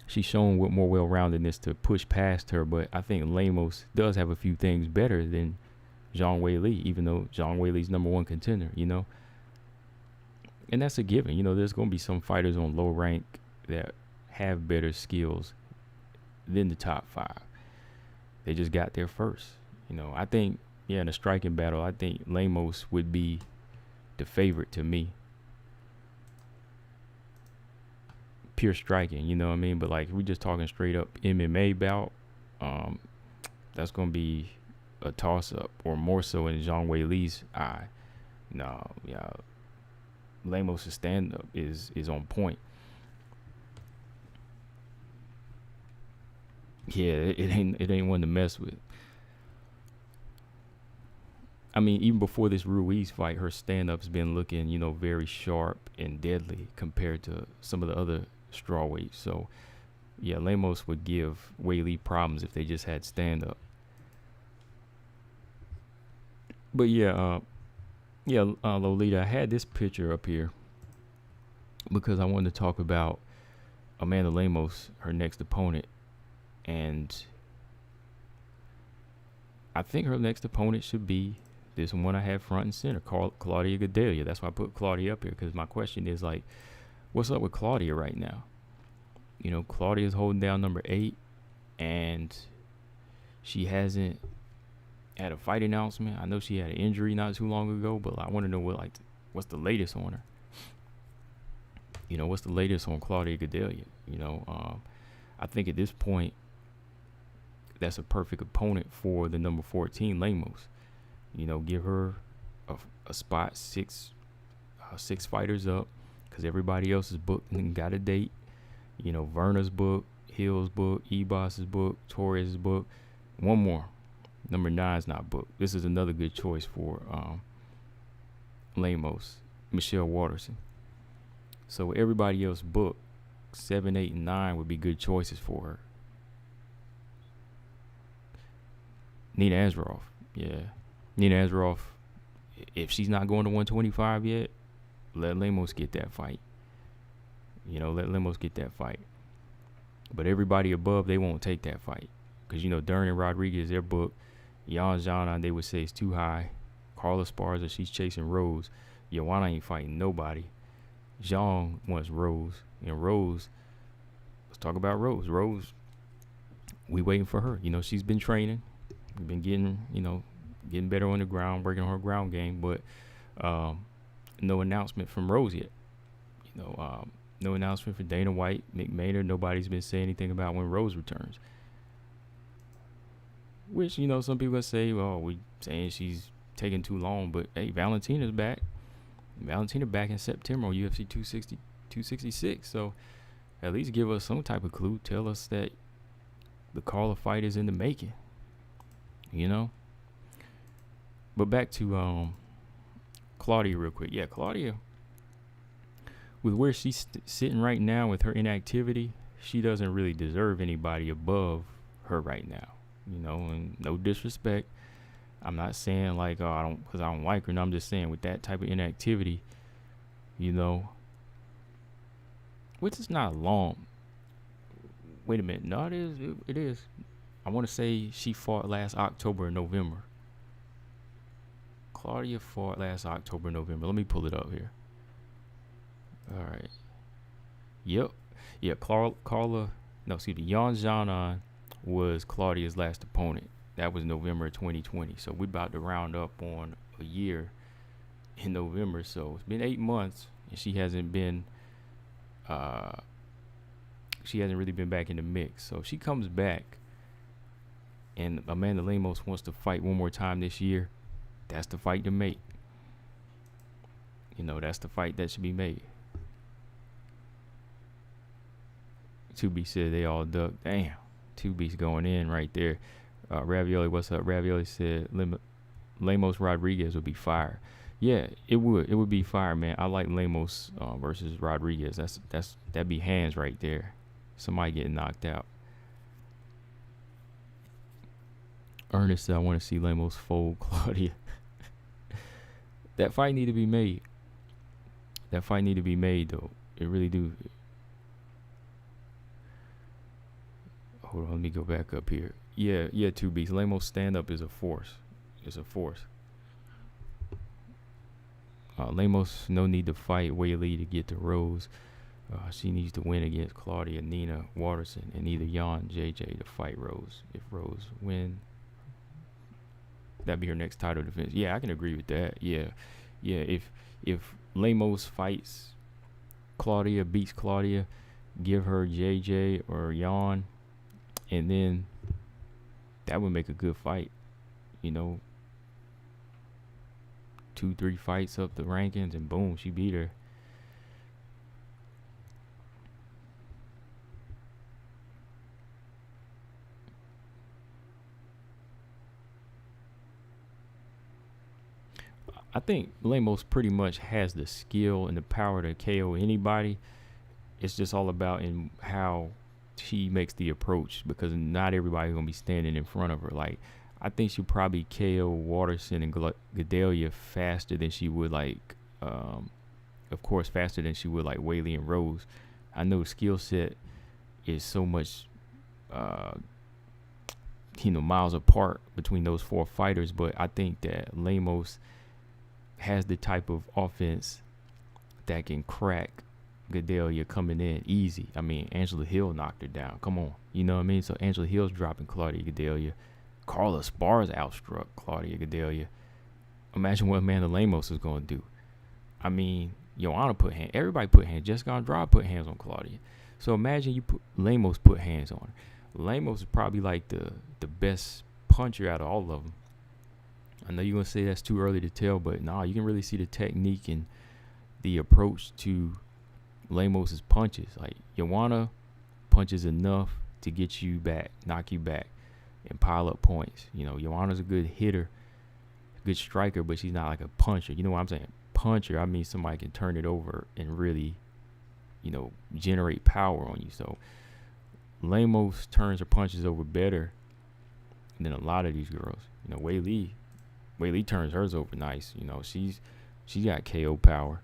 She's shown with more well-roundedness to push past her, but I think Lemos does have a few things better than Zhang Wei Li, even though Zhang Wei Li's number 1 contender, you know. And that's a given. You know, there's going to be some fighters on low rank that have better skills than the top 5. They just got there first. You know, I think, yeah, in a striking battle, I think Lemos would be the favorite to me. Pure striking, you know what I mean? But, like, if we're just talking straight up MMA bout, that's going to be a toss-up, or more so in Zhang Wei Li's eye. No, yeah, Lemos' stand-up is on point. Yeah, it ain't one to mess with. I mean, even before this Ruiz fight, her stand-up's been looking, you know, very sharp and deadly compared to some of the other strawweights. So, yeah, Lemos would give Wei Li problems if they just had stand-up. But yeah, Lolita, I had this picture up here because I wanted to talk about Amanda Lemos, her next opponent, and I think her next opponent should be this one I have front and center, Claudia Gadelha. That's why I put Claudia up here, because my question is, like, what's up with Claudia right now? You know, Claudia's holding down number 8, and she hasn't had a fight announcement. I know she had an injury not too long ago, but I want to know what's the latest on her. You know, what's the latest on Claudia Gadelha? You know, I think at this point, that's a perfect opponent for the number 14 Lemos. You know, give her a spot, six fighters up, because everybody else is booked and got a date. You know, Verna's booked, Hill's booked, Ebos's booked, Torres is booked. One more, number 9's not booked. This is another good choice for Lemos, Michelle Waterson. So everybody else booked, 7, 8, and 9 would be good choices for her. Nina Azaroff, yeah. Nina Azaroff, if she's not going to 125 yet, let Lemos get that fight. You know, let Lemos get that fight. But everybody above, they won't take that fight. Because, you know, Dern and Rodriguez, they're booked. Yan Zhana, they would say, is too high. Carla Esparza, she's chasing Rose. Joanna ain't fighting nobody. Zhang wants Rose. And Rose, let's talk about Rose. Rose, we waiting for her. She's been training. We've been getting better on the ground, working on her ground game, but no announcement from Rose yet. No announcement for Dana White, Mick Maynard. Nobody's been saying anything about when Rose returns. Which, some people say, well, we saying she's taking too long, but hey, Valentina's back. Valentina back in September on UFC 266. So at least give us some type of clue. Tell us that the Carla fight is in the making. But back to Claudia real quick. Yeah, Claudia, with where she's sitting right now with her inactivity, she doesn't really deserve anybody above her right now. And no disrespect. I'm not saying like, I don't like her. No, I'm just saying with that type of inactivity, which is not long. Wait a minute. No, it is. I want to say she fought last October or November. Claudia fought last October, November. Let me pull it up here. All right. Yep. Yeah, Carla. No, excuse me. Yan Xiaonan was Claudia's last opponent. That was November 2020. So we're about to round up on a year in November. So it's been 8 months, and she hasn't been. She hasn't really been back in the mix. So if she comes back, and Amanda Lemos wants to fight one more time this year, that's the fight to make. That's the fight that should be made. Tubi said they all ducked. Damn. Tubi's going in right there. Ravioli, what's up? Ravioli said Lemos Rodriguez would be fire. Yeah, it would. It would be fire, man. I like Lemos versus Rodriguez. That'd be hands right there. Somebody getting knocked out. Ernest said I want to see Lemos fold Claudia. That fight need to be made. That fight need to be made though. It really do. Hold on, let me go back up here. Yeah, 2Bs. Lemos stand up is a force. It's a force. Lemos, no need to fight Weili to get to Rose. She needs to win against Claudia, Nina, Waterson, and either Jan, JJ to fight Rose. If Rose win, that'd be her next title defense. Yeah, I can agree with that. Yeah. If Lemos fights Claudia, beats Claudia, give her JJ or Jan, and then that would make a good fight. 2-3 fights up the rankings, and boom, she beat her. I think Lemos pretty much has the skill and the power to KO anybody. It's just all about in how she makes the approach, because not everybody's gonna be standing in front of her. Like, I think she'll probably KO Waterson and Gedalia faster than she would of course, faster than she would like Weili and Rose. I know the skill set is so much, miles apart between those four fighters, but I think that Lemos has the type of offense that can crack Gedalia coming in easy. I mean, Angela Hill knocked her down. Come on. You know what I mean? So Angela Hill's dropping Claudia Gedalia. Carla Esparza outstruck Claudia Gedalia. Imagine what Amanda Lemos is going to do. I mean, Joanna put hands. Everybody put hands. Jessica Andrade put hands on Claudia. So imagine Lemos put hands on her. Lemos is probably like the best puncher out of all of them. I know you're going to say that's too early to tell, but nah, you can really see the technique and the approach to Lemos' punches. Like, Joanna punches enough to get you back, knock you back, and pile up points. Joanna's a good hitter, good striker, but she's not like a puncher. You know what I'm saying? Puncher, I mean somebody can turn it over and really, generate power on you. So Lemos turns her punches over better than a lot of these girls. Weili turns hers over nice. She's got KO power.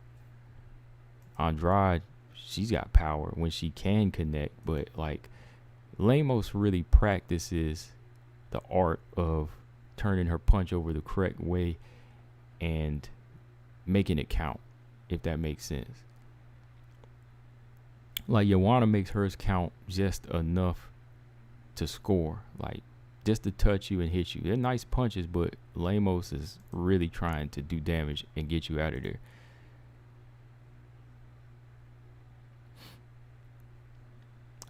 Andrade, she's got power when she can connect, but like Lemos really practices the art of turning her punch over the correct way and making it count, if that makes sense. Like Joanna makes hers count just enough to score, like just to touch you and hit you. They're nice punches, but Lemos is really trying to do damage and get you out of there.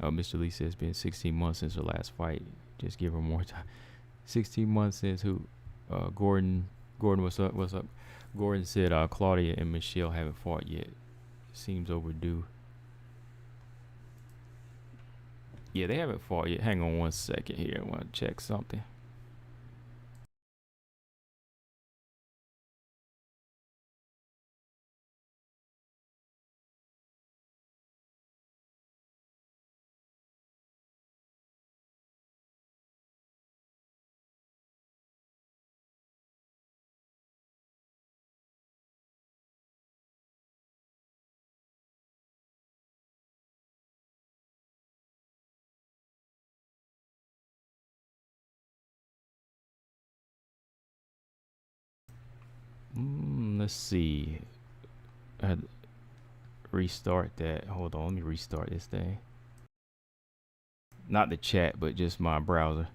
Mr. Lee says it's been 16 months since her last fight. Just give her more time. 16 months since who? Gordon, what's up? What's up? Gordon said Claudia and Michelle haven't fought yet. Seems overdue. Yeah, they haven't fought yet. Hang on one second here. I want to check something. Let's see. I had to restart that. Hold on, let me restart this thing. Not the chat, but just my browser.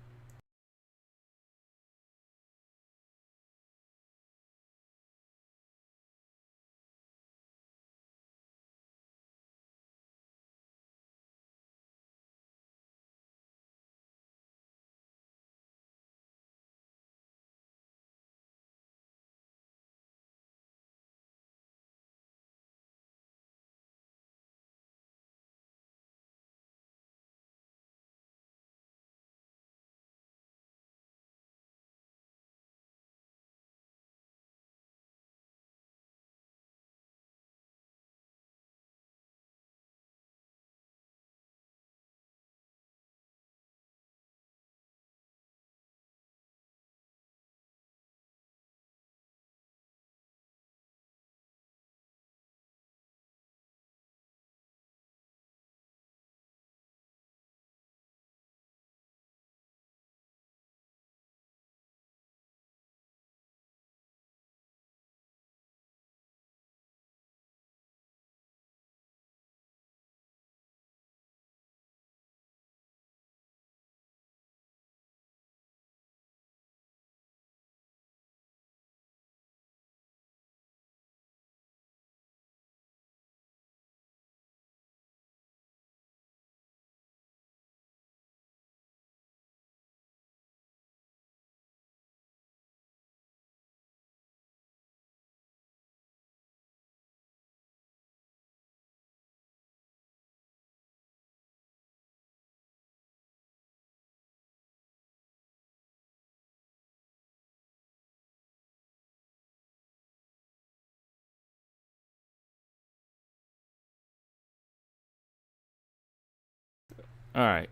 All right.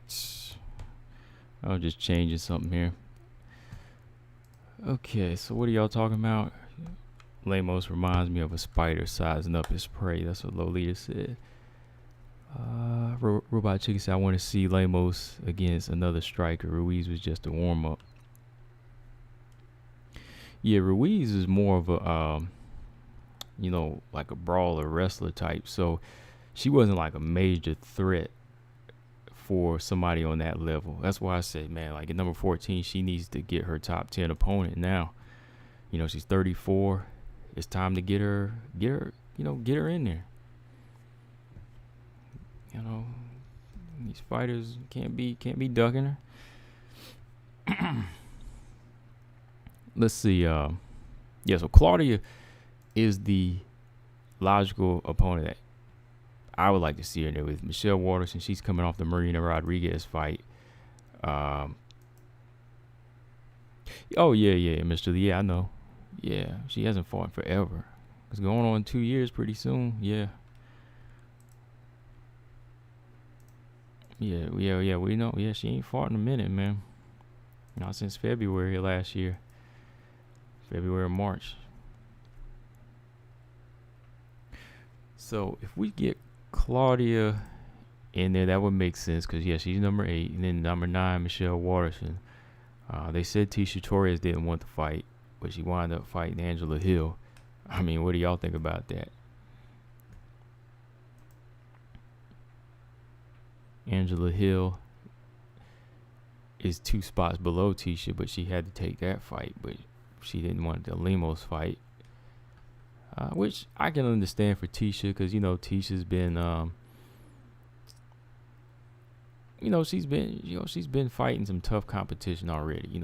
I was just changing something here. Okay, so what are y'all talking about? Lemos reminds me of a spider sizing up his prey. That's what Lolita said. Robot Chicken said, I want to see Lemos against another striker. Ruiz was just a warm-up. Yeah, Ruiz is more of a, like a brawler, wrestler type. So she wasn't like a major threat for somebody on that level. That's why I said, man, like at number 14, she needs to get her top 10 opponent now. She's 34. It's time to get her in there. These fighters can't be ducking her. Let's see. So Claudia is the logical opponent that I would like to see her there with Michelle Waters, and she's coming off the Marina Rodriguez fight. Oh yeah, Mr. Lee. Yeah, I know. Yeah, she hasn't fought in forever. It's going on 2 years pretty soon. Yeah. Yeah, we know. Yeah, she ain't fought in a minute, man. Not since February last year. February, March. So if we get Claudia in there, that would make sense because, yeah, she's number 8. And then number 9, Michelle Waterson. They said Tisha Torres didn't want to fight but she wound up fighting Angela Hill. I mean, what do y'all think about that? Angela Hill is 2 spots below Tisha, but she had to take that fight, but she didn't want the Lemos fight, which I can understand for Tisha, because Tisha's been she's been fighting some tough competition already.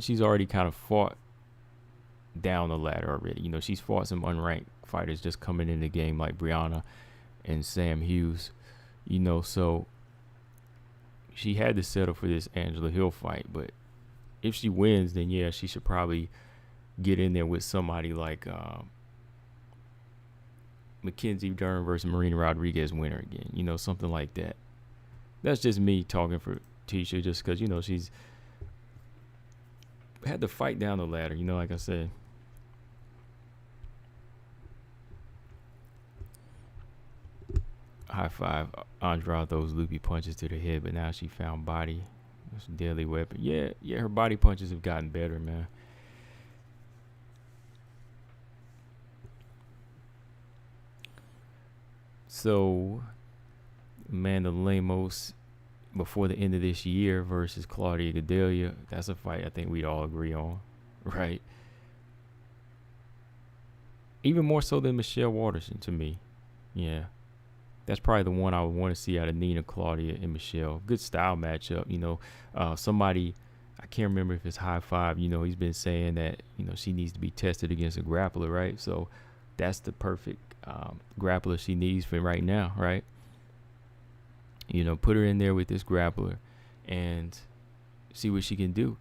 She's already kind of fought down the ladder already. She's fought some unranked fighters just coming in the game like Brianna and Sam Hughes. So she had to settle for this Angela Hill fight, but if she wins, then yeah, she should probably get in there with somebody like Mackenzie Dern versus Marina Rodriguez winner again. Something like that. That's just me talking for Tisha, just because she's had to fight down the ladder. Like I said. High five. Andrade throws loopy punches to the head, but now she found body. It's a deadly weapon. Yeah, her body punches have gotten better, man. So, Amanda Lemos before the end of this year versus Claudia Gadelha. That's a fight I think we'd all agree on, right? Even more so than Michelle Waterson to me. Yeah. That's probably the one I would want to see out of Nina, Claudia, and Michelle. Good style matchup. Somebody, I can't remember if it's High Five, he's been saying that, she needs to be tested against a grappler, right? So that's the perfect grappler she needs for right now, right? Put her in there with this grappler and see what she can do.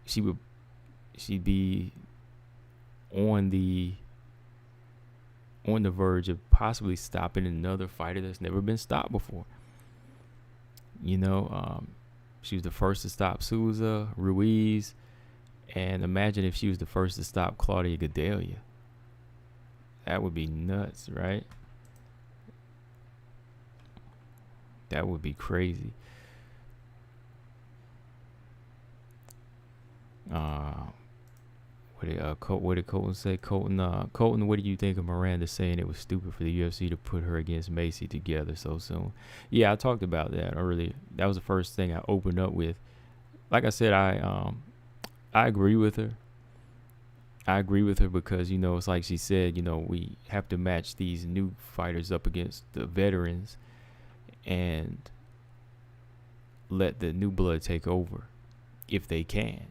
She'd be on the verge of possibly stopping another fighter that's never been stopped before. She was the first to stop Souza, Ruiz, and imagine if she was the first to stop Claudia Gadelha. That would be nuts, right? That would be crazy. What did Colton say? Colton, what do you think of Miranda saying it was stupid for the UFC to put her against Macy together so soon? Yeah, I talked about that earlier. That was the first thing I opened up with. Like I said, I agree with her. I agree with her because, it's like she said, we have to match these new fighters up against the veterans and let the new blood take over if they can.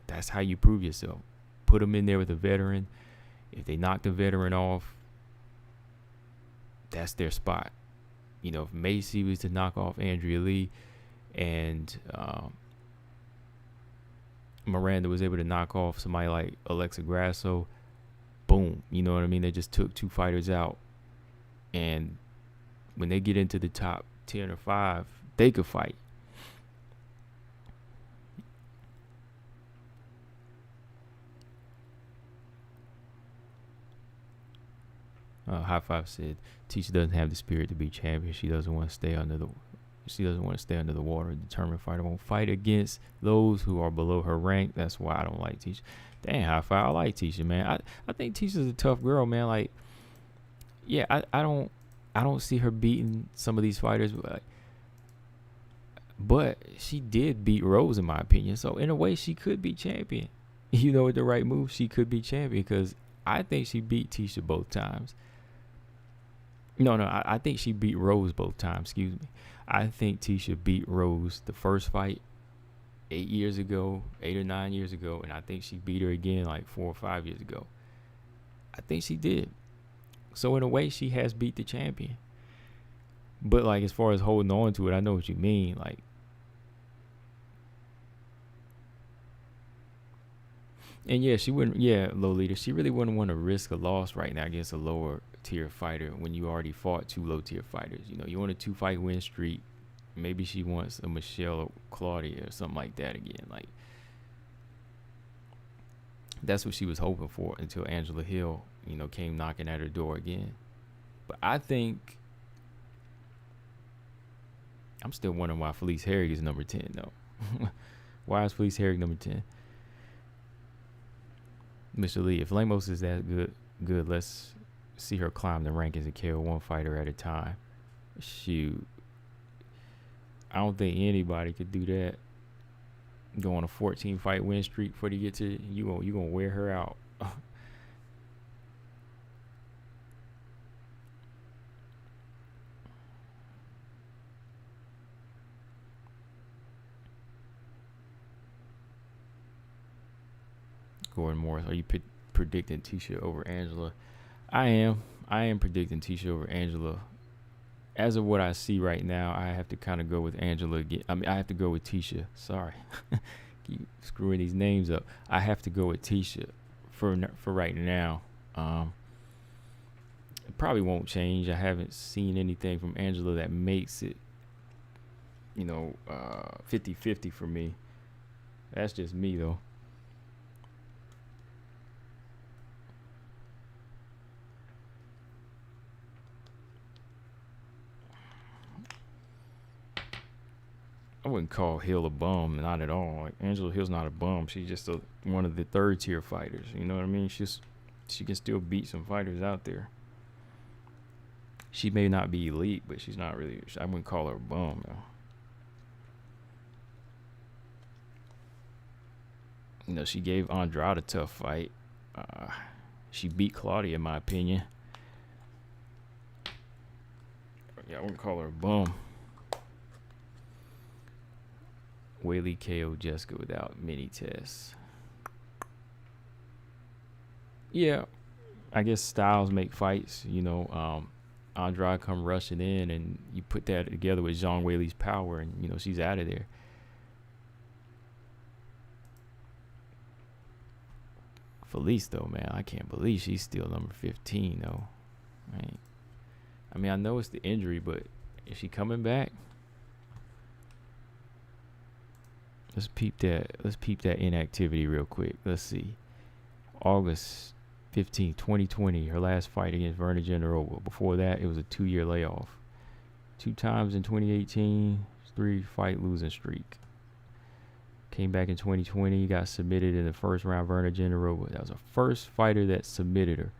That's how you prove yourself. Put them in there with a veteran. If they knock the veteran off, that's their spot. If Macy was to knock off Andrea Lee and Miranda was able to knock off somebody like Alexa Grasso, boom. You know what I mean? They just took 2 fighters out. And when they get into the top 10 or 5, they could fight. High Five said Tisha doesn't have the spirit to be champion. She doesn't want to stay under the water. A determined fighter won't fight against those who are below her rank. That's why I don't like Tisha. Dang, High Five, I like Tisha, man. I think Tisha's a tough girl, man. Like, yeah, I don't see her beating some of these fighters, but she did beat Rose in my opinion. So in a way, she could be champion. With the right move, she could be champion because I think she beat Tisha both times. No, I think she beat Rose both times. Excuse me. I think Tisha beat Rose the first fight 8 or 9 years ago, and I think she beat her again like 4 or 5 years ago. I think she did. So in a way, she has beat the champion. But like as far as holding on to it, I know what you mean. Like, and yeah, she wouldn't. Yeah, Lolita, she really wouldn't want to risk a loss right now against a lower tier fighter when you already fought 2 low tier fighters. You want a 2-fight win streak. Maybe she wants a Michelle or Claudia or something like that again. Like, that's what she was hoping for until Angela Hill, came knocking at her door again. But I think I'm still wondering why Felice Herrig is number 10 though. Why is Felice Herrig number 10? Mr. Lee, if Lemos is that good, let's see her climb the rankings and KO one fighter at a time. Shoot, I don't think anybody could do that. Go on a 14 fight win streak before you get to you gonna wear her out. Gordon Morris, are you predicting Tisha over Angela? I am predicting Tisha over Angela. As of what I see right now, I have to kind of go with Angela again. I mean, I have to go with Tisha. Sorry, keep screwing these names up. I have to go with Tisha for right now. It probably won't change. I haven't seen anything from Angela that makes it, 50-50 for me. That's just me though. I wouldn't call Hill a bum, not at all. Like, Angela Hill's not a bum. She's just one of the third tier fighters. You know what I mean? She can still beat some fighters out there. She may not be elite, but she's not really. I wouldn't call her a bum, though. She gave Andrade a tough fight. She beat Claudia, in my opinion. Yeah, I wouldn't call her a bum. Whaley KO Jessica without mini tests. Yeah, I guess styles make fights. Andrade come rushing in, and you put that together with Zhang Weili's power, and she's out of there. Felice though, man, I can't believe she's still number 15 though. Right? I mean, I know it's the injury, but is she coming back? Let's peep that inactivity real quick. Let's see. August 15, 2020, her last fight against Verna Jandiroba. Before that, it was a 2-year layoff. 2 times in 2018, 3-fight losing streak. Came back in 2020, got submitted in the first round, Verna Jandiroba. That was the first fighter that submitted her.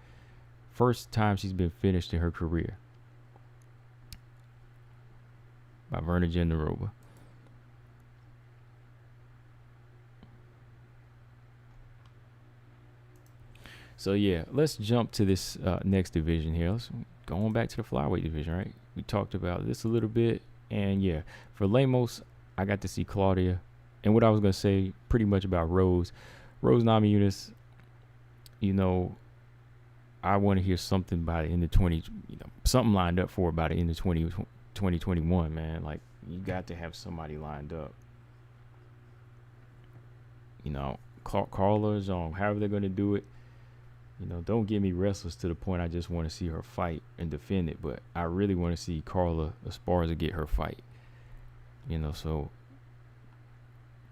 First time she's been finished in her career by Verna Jandiroba. So yeah, let's jump to this next division here. Let's go on back to the flyweight division, right? We talked about this a little bit, and yeah, for Lemos, I got to see Claudia, and what I was gonna say pretty much about Rose Namajunas. I want to hear something by the end of something lined up for by the end of 2021, man. Like, you got to have somebody lined up. Callers on however they're gonna do it. Don't get me restless to the point I just want to see her fight and defend it, but I really want to see Carla Esparza get her fight. So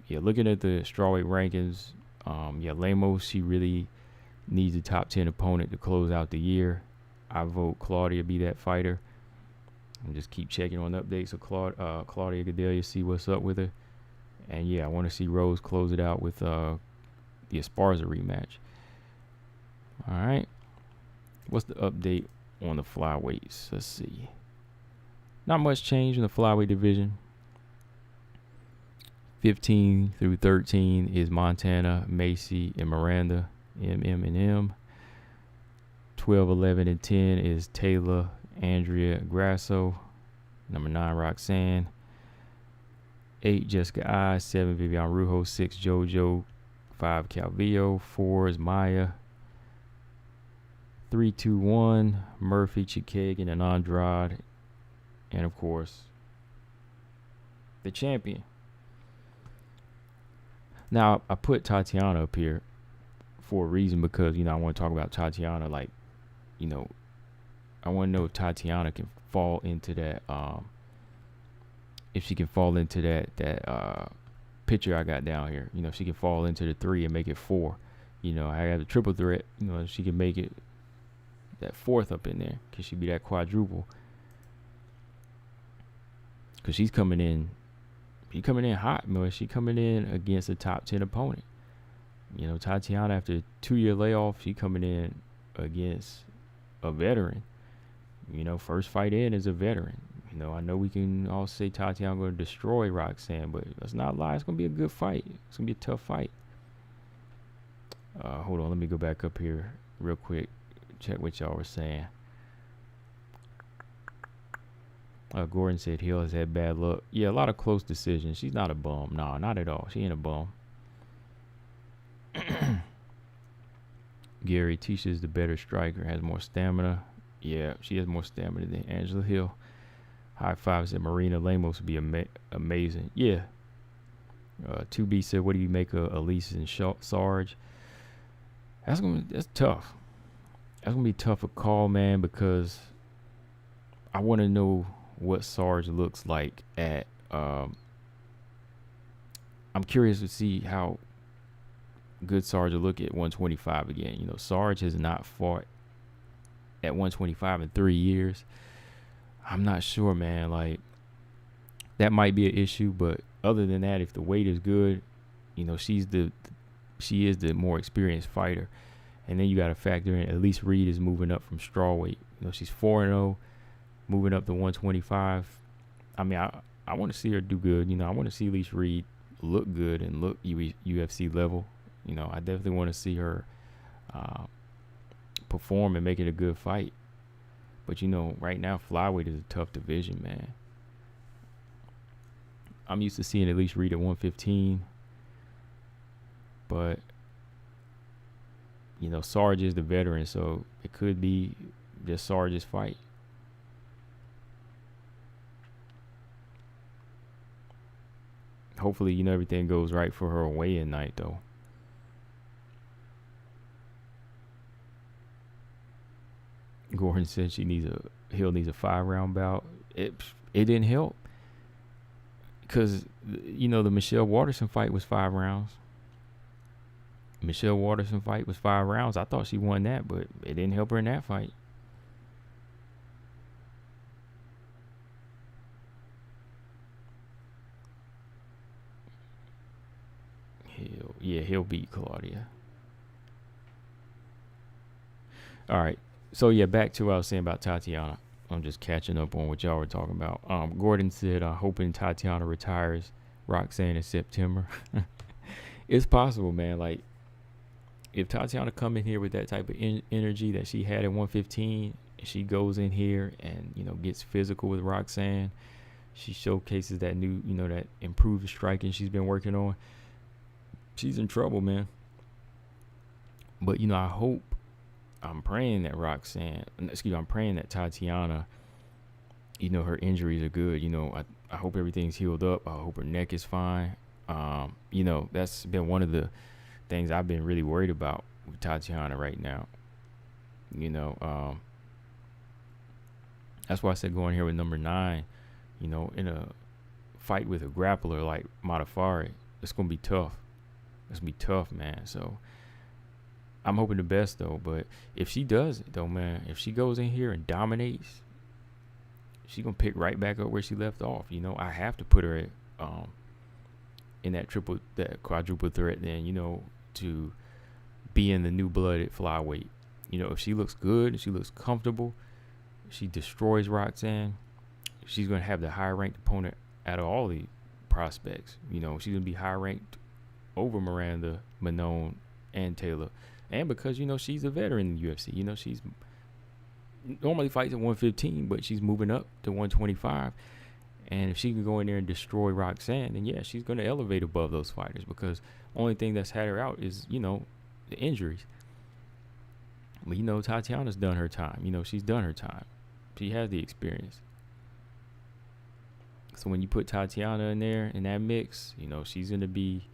yeah, looking at the strawweight rankings, Lemos, she really needs a top 10 opponent to close out the year. I vote Claudia be that fighter. And just keep checking on updates of Claudia Gadelha, see what's up with her. And yeah, I want to see Rose close it out with the Esparza rematch. All right. What's the update on the flyweights? Let's see. Not much change in the flyweight division. 15 through 13 is Montana, Macy, and Miranda, M. 12, 11, and 10 is Taylor, Andrea, Grasso. Number 9, Roxanne. 8, Jessica I. 7, Vivian Rujo. 6, JoJo. 5, Calvillo. 4 is Maya. 3, 2, 1, Murphy, Chikagan, and Andrade. And of course, the champion. Now, I put Tatiana up here for a reason, because, I want to talk about Tatiana. Like, I want to know if Tatiana can fall into that, if she can fall into that picture I got down here. If she can fall into the 3 and make it 4. I have the triple threat. If she can make it that 4th up in there, because she'd be that quadruple. Because she's coming in hot, man. She's coming in against a top 10 opponent. You know, Tatiana, after a 2-year layoff, she coming in against a veteran. You know, first fight in is a veteran. You know, I know we can all say Tatiana going to destroy Roxanne, but let's not lie. It's going to be a good fight. It's going to be a tough fight. Hold on. Let me go back up here real quick. Check what y'all were saying. Gordon said Hill has had bad luck. Yeah, a lot of close decisions. She's not a bum. No, not at all. She ain't a bum. Gary, Tisha's the better striker, has more stamina. Yeah, she has more stamina than Angela Hill. High five said Marina Lemos would be amazing. Yeah. 2B said, what do you make of Elise and Sarge? That's tough. That's gonna be tough a call, man, because I want to know what Sarge looks like at. I'm curious to see how good Sarge will look at 125 again. You know, Sarge has not fought at 125 in 3 years. I'm not sure, man. Like, that might be an issue, but other than that, if the weight is good, you know, she is the more experienced fighter. And then you got to factor in, at least Reed is moving up from strawweight. You know, she's 4-0, moving up to 125. I mean, I want to see her do good. You know, I want to see at least Reed look good and look UFC level. You know, I definitely want to see her perform and make it a good fight. But, you know, right now, flyweight is a tough division, man. I'm used to seeing at least Reed at 115. But, you know, Sarge is the veteran, so it could be just Sarge's fight. Hopefully, you know, everything goes right for her weigh-in night, though. Gordon said Hill needs a 5-round bout. It didn't help because, you know, the Michelle Waterson fight was 5 rounds. Michelle Waterson fight was 5 rounds. I thought she won that, but it didn't help her in that fight. He'll beat Claudia. All right. So, yeah, back to what I was saying about Tatiana. I'm just catching up on what y'all were talking about. Gordon said, hoping Tatiana retires Roxanne in September. It's possible, man. Like, if Tatiana come in here with that type of energy that she had at 115, and she goes in here and, you know, gets physical with Roxanne, she showcases that new, you know, that improved striking she's been working on, she's in trouble, man. But, you know, I'm praying that Tatiana, you know, her injuries are good. You know, I hope everything's healed up. I hope her neck is fine. You know, that's been one of the things I've been really worried about with Tatiana right now. You know, that's why I said going here with number 9, you know, in a fight with a grappler like Matafari, it's going to be tough. It's going to be tough, man. So I'm hoping the best, though. But if she does it, though, man, if she goes in here and dominates, she's going to pick right back up where she left off. You know, I have to put her at, in that quadruple threat then, you know, to be in the new blood at flyweight. You know, if she looks good, if she looks comfortable, she destroys Roxanne, she's going to have the higher ranked opponent out of all the prospects. You know, she's going to be higher ranked over Miranda, Manon, and Taylor. And because, you know, she's a veteran in the UFC. You know, she's normally fights at 115, but she's moving up to 125. And if she can go in there and destroy Roxanne, then, yeah, she's going to elevate above those fighters, because only thing that's had her out is, you know, the injuries. But, you know, Tatiana's done her time. You know, she's done her time. She has the experience. So when you put Tatiana in there in that mix, you know, she's going to be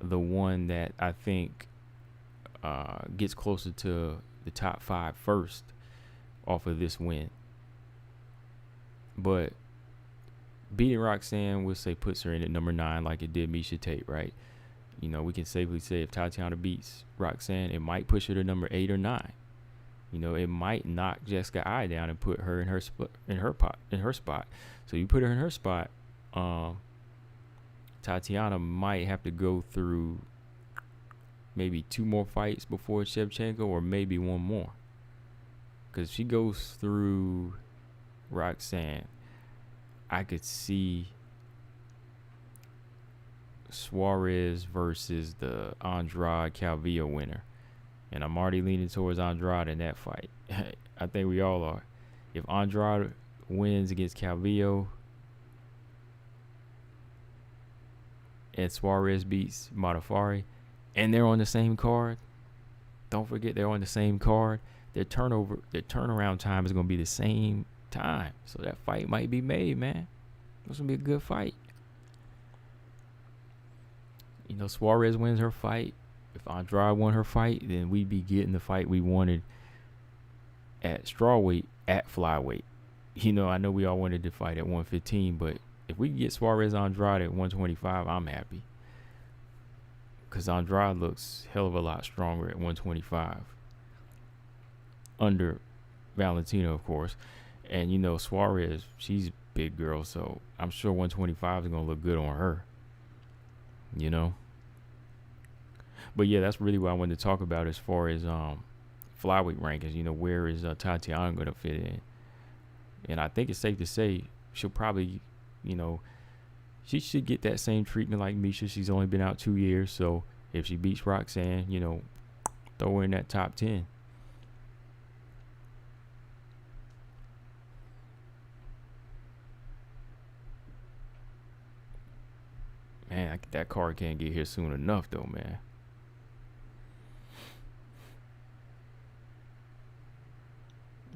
the one that I think gets closer to the top 5 first off of this win. But beating Roxanne, we'll say, puts her in at number 9 like it did Miesha Tate, right? You know, we can safely say if Tatiana beats Roxanne, it might push her to number 8 or 9. You know, it might knock Jessica Eye down and put her in her spot. So you put her in her spot, Tatiana might have to go through, maybe 2 more fights before Shevchenko, or maybe 1 more. Because if she goes through Roxanne, I could see Suarez versus the Andrade Calvillo winner. And I'm already leaning towards Andrade in that fight. I think we all are. If Andrade wins against Calvillo and Suarez beats Modafferi, and they're on the same card, don't forget they're on the same card, their turnaround time is going to be the same time. So that fight might be made, man. It's going to be a good fight. You know, Suarez wins her fight. If Andrade won her fight, then we'd be getting the fight we wanted at strawweight, at flyweight. You know, I know we all wanted to fight at 115, but if we get Suarez Andrade at 125, I'm happy. Because Andrade looks hell of a lot stronger at 125. Under Valentina, of course. And, you know, Suarez, she's a big girl, so I'm sure 125 is going to look good on her. You know? But yeah, that's really what I wanted to talk about as far as flyweight rankings. You know, where is Tatiana going to fit in? And I think it's safe to say she'll probably, you know, she should get that same treatment like Misha. She's only been out 2 years, so if she beats Roxanne, you know, throw her in that top 10. Man, that card can't get here soon enough, though, man.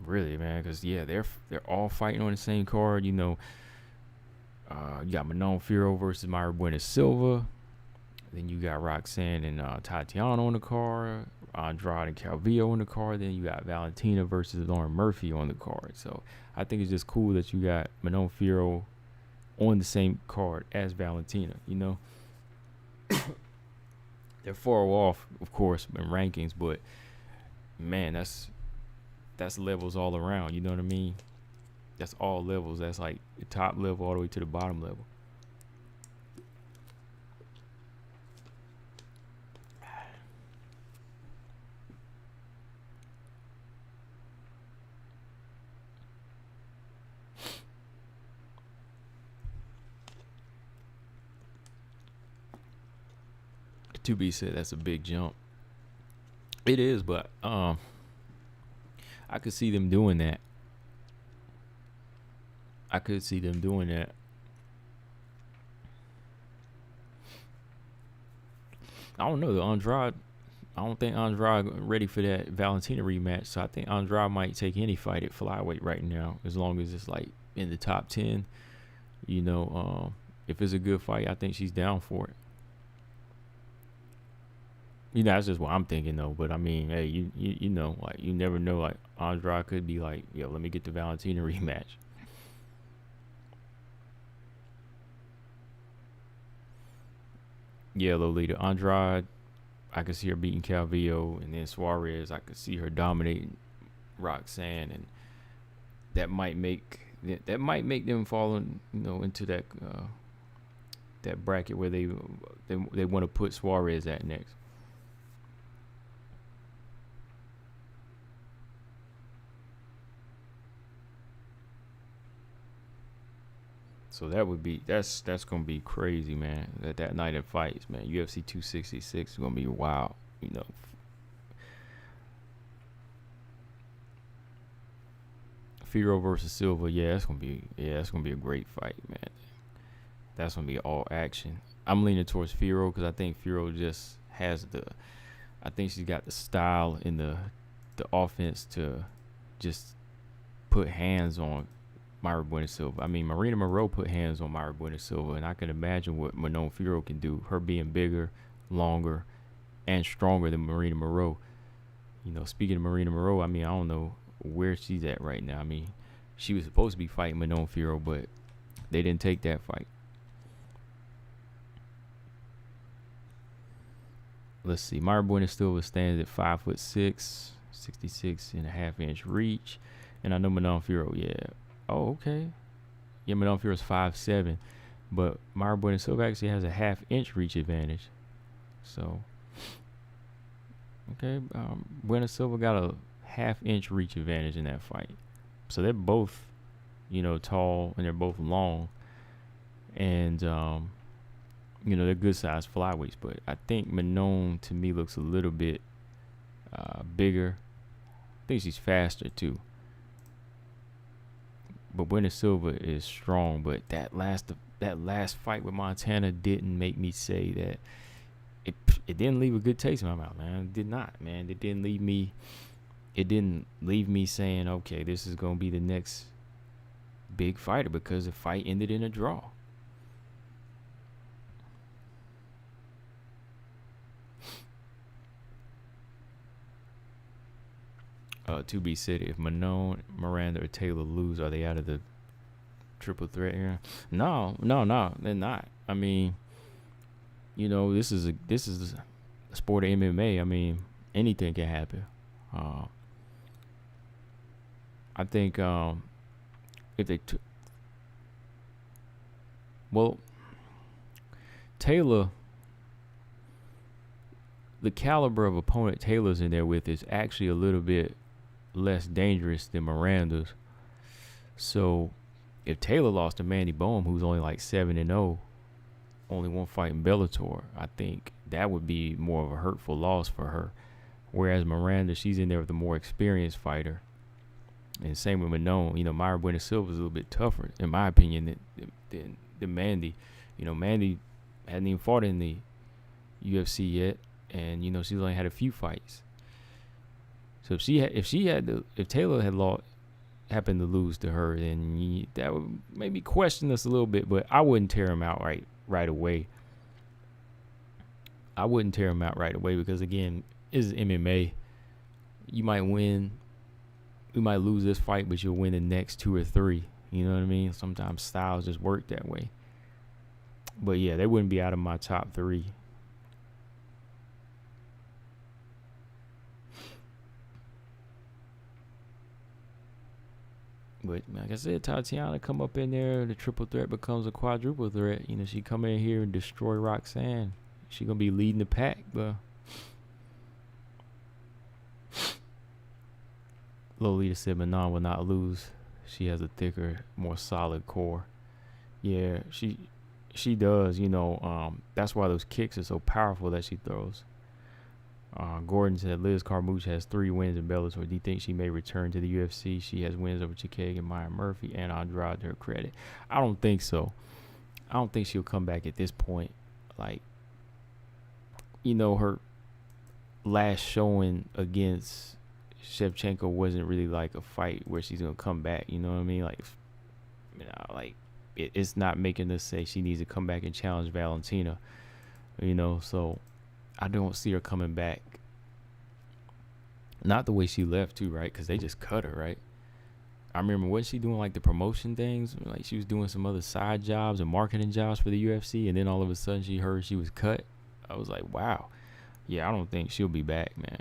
Really, man, because yeah, they're all fighting on the same card. You know, you got Manon Fiorot versus Mayra Bueno Silva. Then you got Roxanne and Tatiana on the card. Andrade and Calvillo on the card. Then you got Valentina versus Lauren Murphy on the card. So I think it's just cool that you got Manon Fiorot on the same card as Valentina. You know, they're far off, of course, in rankings, but man, that's levels all around. You know what I mean? That's all levels. That's like the top level all the way to the bottom level. To be said, that's a big jump. It is, but I could see them doing that. I don't know. I don't think Andrade ready for that Valentina rematch. So I think Andrade might take any fight at flyweight right now, as long as it's like in the top 10. You know, if it's a good fight, I think she's down for it. You know, that's just what I'm thinking, though. But I mean, hey, you know, like you never know. Like Andrade could be like, yo, let me get the Valentina rematch. Yeah, Lolita. Andrade, I could see her beating Calvillo, and then Suarez, I could see her dominating Roxanne, and that might make them fall in, you know, into that bracket where they want to put Suarez at next. So that's gonna be crazy, man. That night of fights, man. UFC 266 is gonna be wild. You know, Fiorot versus Silva. Yeah, that's gonna be a great fight, man. That's gonna be all action. I'm leaning towards Fiorot because I think Fiorot just has I think she's got the style in the offense to just put hands on Mayra Bueno Silva. I mean, Marina Moreau put hands on Mayra Bueno Silva, and I can imagine what Manon Fiorot can do. Her being bigger, longer, and stronger than Marina Moreau. You know, speaking of Marina Moreau, I mean, I don't know where she's at right now. I mean, she was supposed to be fighting Manon Fiorot, but they didn't take that fight. Let's see. Mayra Bueno Silva stands at 5'6", 66.5-inch reach, and I know Manon Fiorot. Yeah. Oh, okay. Yeah, Manon Fiorot's 5'7", but Mayra Bueno Silva actually has a half-inch reach advantage. So Okay, Buena Silva got a half-inch reach advantage in that fight. So they're both, tall and they're both long, and they're good sized flyweights. But I think Manon to me looks a little bit bigger. I think she's faster too. But Buena Silva is strong. But that last fight with Montana didn't make me say that. It didn't leave a good taste in my mouth, man. It did not, man. It didn't leave me saying, okay, this is gonna be the next big fighter, because the fight ended in a draw. To be said, if Manon, Miranda, or Taylor lose, are they out of the triple threat era? No, they're not. I mean, this is a sport of MMA. I mean, anything can happen. I think if they Taylor, the caliber of opponent Taylor's in there with is actually a little bit less dangerous than Miranda's. So if Taylor lost to Mandy Bohm, who's only like 7-0, only one fight in Bellator, I think that would be more of a hurtful loss for her. Whereas Miranda, she's in there with a more experienced fighter. And same with Manon. Mayra Buena Silva is a little bit tougher, in my opinion, than Mandy. Mandy hadn't even fought in the UFC yet, and she's only had a few fights. So if Taylor had happened to lose to her, then that would maybe question us a little bit. But I wouldn't tear him out right away. I wouldn't tear him out right away because, again, it's MMA. You might win. We might lose this fight, but you'll win the next 2 or 3. You know what I mean? Sometimes styles just work that way. But yeah, they wouldn't be out of my top 3. But like I said, Tatiana come up in there, the triple threat becomes a quadruple threat. She come in here and destroy Roxanne. She gonna be leading the pack, bro. Lolita said Manon will not lose. She has a thicker, more solid core. Yeah, she does. That's why those kicks are so powerful that she throws. Gordon said Liz Carmouche has 3 wins in Bellator. Do you think she may return to the UFC? She has wins over Chikeg, Maya Murphy, and Andrade to her credit. I don't think so. I don't think she'll come back at this point. Her last showing against Shevchenko wasn't really like a fight where she's gonna come back. You know what I mean? It's not making us say she needs to come back and challenge Valentina. So I don't see her coming back. Not the way she left too, right? Because they just cut her, right? I remember, wasn't she doing like the promotion things? Like she was doing some other side jobs and marketing jobs for the UFC, and then all of a sudden she heard she was cut. I was like, wow. Yeah, I don't think she'll be back, man.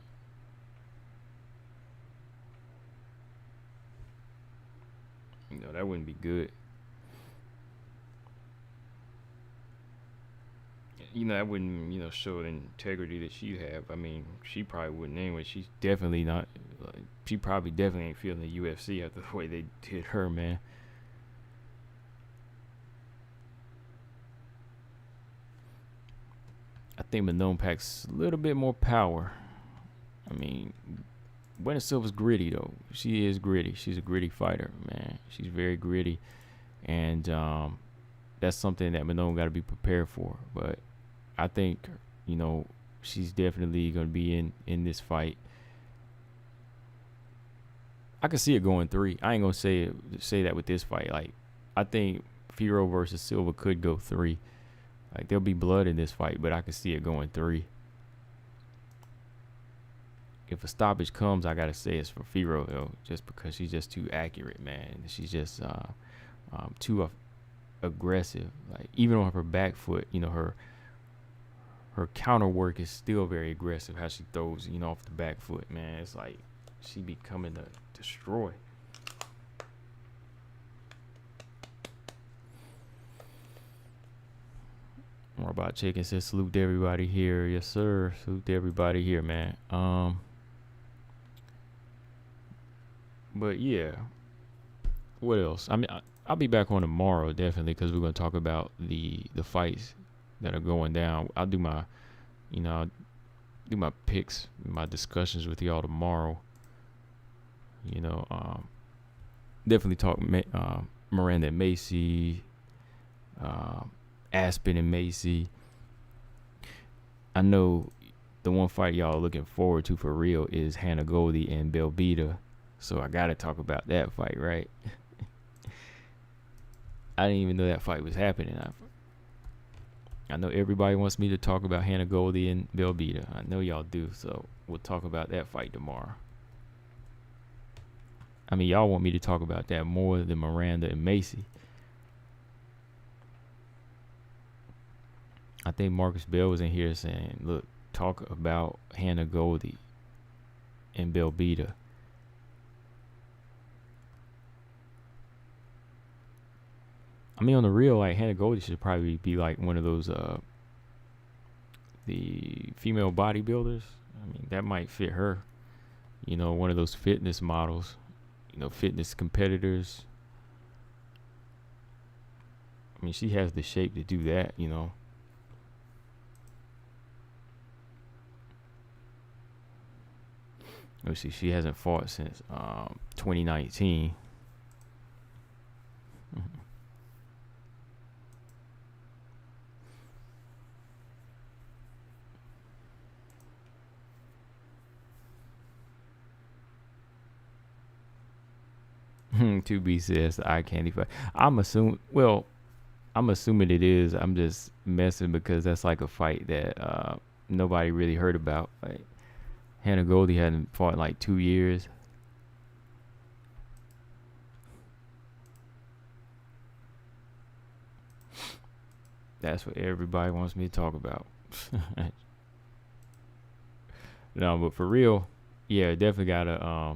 That wouldn't be good. That wouldn't, show the integrity that she have. I mean, she probably wouldn't anyway. She's definitely not. She probably definitely ain't feeling the UFC after the way they did her, man. I think Manon packs a little bit more power. I mean, Buena Silva's gritty, though. She is gritty. She's a gritty fighter, man. She's very gritty. And that's something that Manon got to be prepared for. But I think, she's definitely going to be in this fight. I could see it going 3. I ain't going to say that with this fight. I think Firo versus Silva could go 3. There'll be blood in this fight, but I could see it going 3. If a stoppage comes, I got to say it's for Firo, though, just because she's just too accurate, man. She's just too aggressive. Even on her back foot, her counter work is still very aggressive. How she throws, off the back foot, man. It's like she be coming to destroy. Robot Chicken says salute to everybody here. Yes, sir. Salute to everybody here, man. But yeah, what else? I mean, I'll be back on tomorrow definitely because we're gonna talk about the fights that are going down. I'll do my, I'll do my picks, my discussions with y'all tomorrow. Definitely talk Miranda and Macy, Aspen and Macy. I know the one fight y'all are looking forward to for real is Hannah Goldie and Belbita. So I gotta talk about that fight, right? I didn't even know that fight was happening. I know everybody wants me to talk about Hannah Goldie and Belbita. I know y'all do, so we'll talk about that fight tomorrow. I mean, y'all want me to talk about that more than Miranda and Macy. I think Marcus Bell was in here saying, look, talk about Hannah Goldie and Belbita. I mean, on the real, like, Hannah Goldie should probably be like one of those the female bodybuilders. I mean, that might fit her. One of those fitness models, fitness competitors. I mean, she has the shape to do that, Let's see, she hasn't fought since 2019. 2B says the eye candy fight. I'm assuming it is. I'm just messing because that's like a fight that nobody really heard about. Like, Hannah Goldie hadn't fought in like 2 years. That's what everybody wants me to talk about. No, but for real, yeah, definitely gotta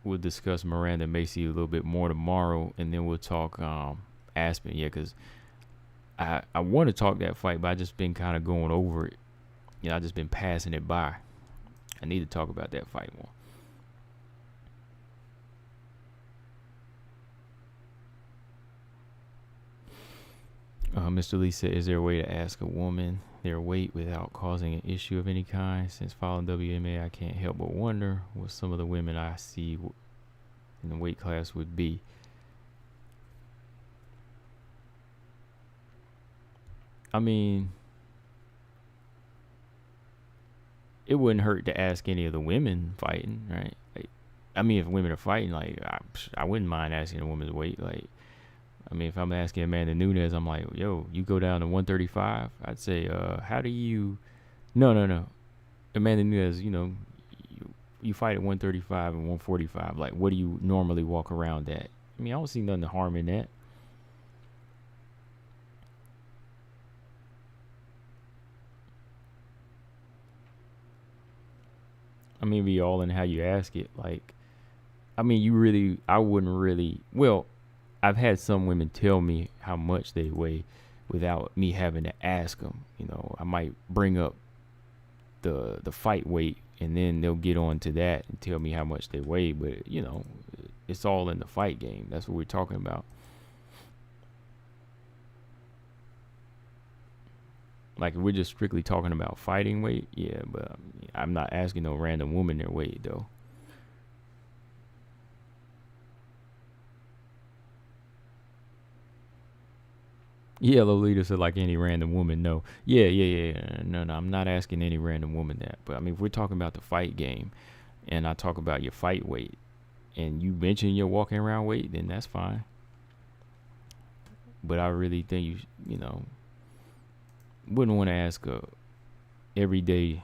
we'll discuss Miranda and Macy a little bit more tomorrow, and then we'll talk Aspen. Yeah, because I want to talk that fight, but I just been kind of going over it. I just been passing it by. I need to talk about that fight more. Mr. Lee said, is there a way to ask a woman their weight without causing an issue of any kind? Since following WMA, I can't help but wonder what some of the women I see in the weight class would be. I mean, it wouldn't hurt to ask any of the women fighting, right? Like, I mean, if women are fighting, like, I wouldn't mind asking a woman's weight. Like, I mean, if I'm asking Amanda Nunes, I'm like, yo, you go down to 135? I'd say, how do you... No. Amanda Nunes, you fight at 135 and 145. Like, what do you normally walk around at? I mean, I don't see nothing harm in that. I mean, be all in how you ask it. Like, I mean, I wouldn't really... Well, I've had some women tell me how much they weigh without me having to ask them. I might bring up the fight weight, and then they'll get on to that and tell me how much they weigh. But, it's all in the fight game. That's what we're talking about. Like, if we're just strictly talking about fighting weight, yeah, but I'm not asking no random woman their weight, though. Yeah, Lolita said, like any random woman, no. Yeah. No, I'm not asking any random woman that. But, I mean, if we're talking about the fight game, and I talk about your fight weight, and you mention your walking around weight, then that's fine. But I really think you wouldn't want to ask a everyday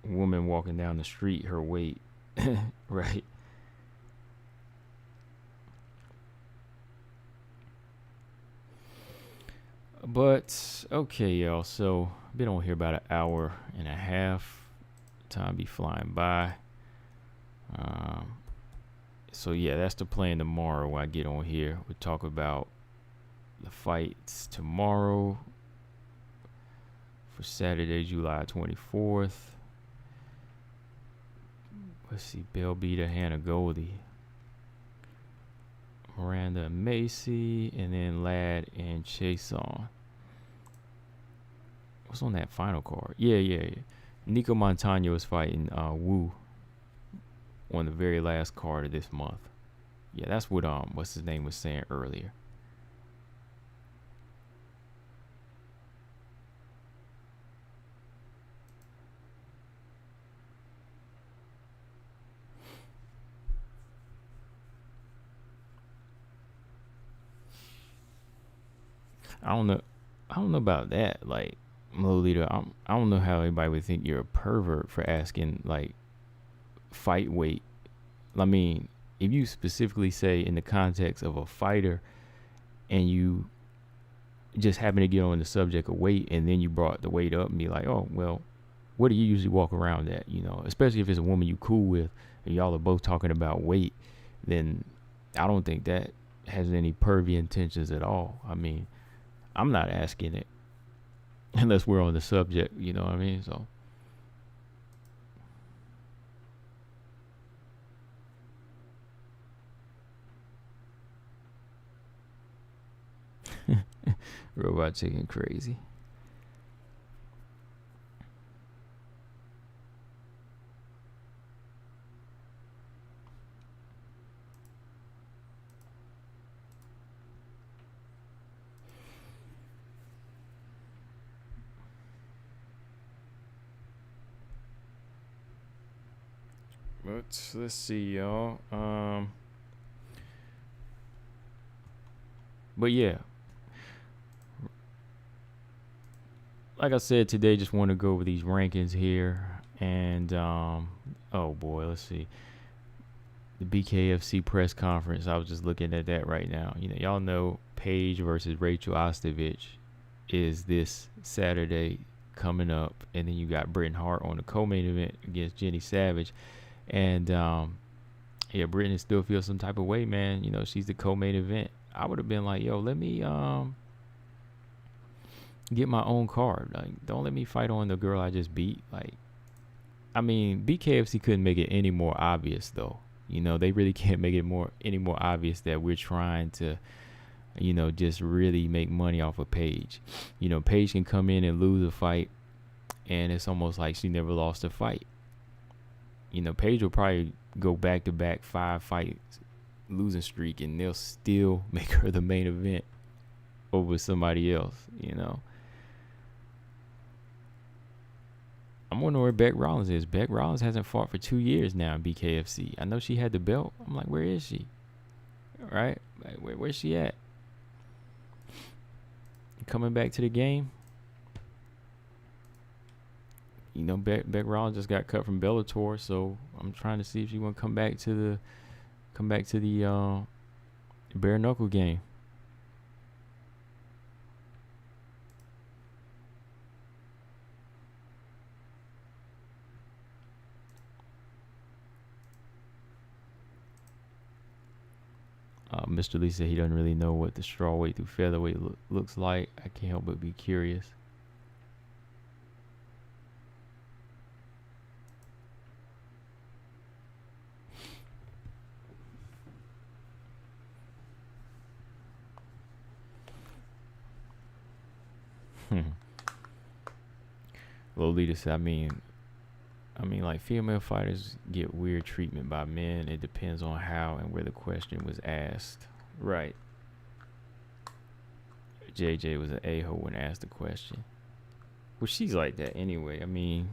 woman walking down the street her weight, right? But okay, y'all. So been on here about an hour and a half. Time be flying by. So yeah, that's the plan tomorrow. When I get on here, we'll talk about The fight's tomorrow for Saturday, July 24th. Let's see, Belbita, Hannah Goldie, Miranda and Macy, and then Ladd and Chason. What's on that final card? Yeah. Nico Montano is fighting Wu on the very last card of this month. Yeah, that's what what's his name was saying earlier. I don't know about that. Like, Lolita, I don't know how anybody would think you're a pervert for asking like fight weight. I mean, if you specifically say in the context of a fighter, and you just happen to get on the subject of weight, and then you brought the weight up and be like, oh well, what do you usually walk around at? You know, especially if it's a woman you cool with and y'all are both talking about weight, then I don't think that has any pervy intentions at all. I mean, I'm not asking it unless we're on the subject, you know what I mean? So Robot Chicken crazy. But let's see, y'all. But yeah, like I said today, just want to go over these rankings here, and oh boy, let's see. The BKFC press conference. I was just looking at that right now. You know, y'all know Paige versus Rachel Ostovich is this Saturday coming up, and then you got Britain Hart on the co-main event against Jenny Savage. And yeah, Brittany still feels some type of way, man. You know, she's the co-main event. I would have been like, yo, let me get my own card. Like, don't let me fight on the girl I just beat. Like, I mean, BKFC couldn't make it any more obvious, though. You know, they really can't make it any more obvious that we're trying to, you know, just really make money off of Paige. You know, Paige can come in and lose a fight, and it's almost like she never lost a fight. You know, Paige will probably go back-to-back 5 fights losing streak, and they'll still make her the main event over somebody else, you know. I'm wondering where Beck Rollins is. Beck Rollins hasn't fought for 2 years now in BKFC. I know she had the belt. I'm like, where is she? Right? Where's she at? Coming back to the game? You know, Beck Rollins just got cut from Bellator, so I'm trying to see if she want to come back to the bare knuckle game. Mr. Lee said he doesn't really know what the strawweight through featherweight looks like. I can't help but be curious. Lolita said, I mean, like, female fighters get weird treatment by men. It depends on how and where the question was asked. Right. JJ was an a-hole when asked the question. Well, she's like that anyway. I mean,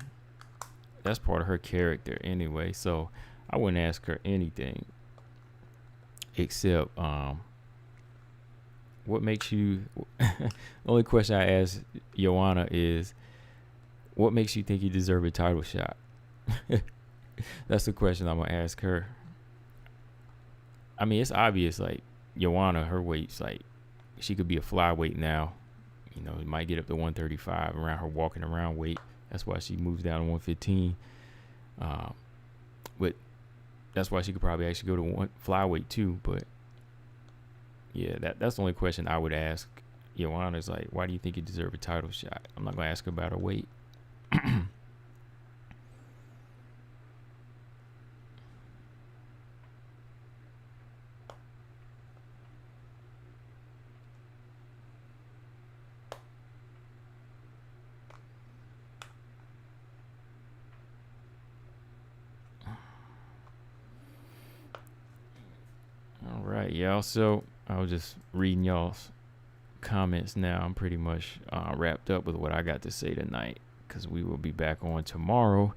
that's part of her character anyway. So I wouldn't ask her anything except what makes you. The only question I ask Joanna is, what makes you think you deserve a title shot? That's the question I'm gonna ask her. I mean, it's obvious. Like, Joanna, her weight's like, she could be a flyweight now. You know, it might get up to 135 around her walking around weight. That's why she moves down to 115. But that's why she could probably actually go to one flyweight too. But Yeah, that's the only question I would ask Joanna's like, why do you think you deserve a title shot? I'm not gonna ask her about her weight. All right, y'all. So I was just reading y'all's comments now. I'm pretty much wrapped up with what I got to say tonight because we will be back on tomorrow.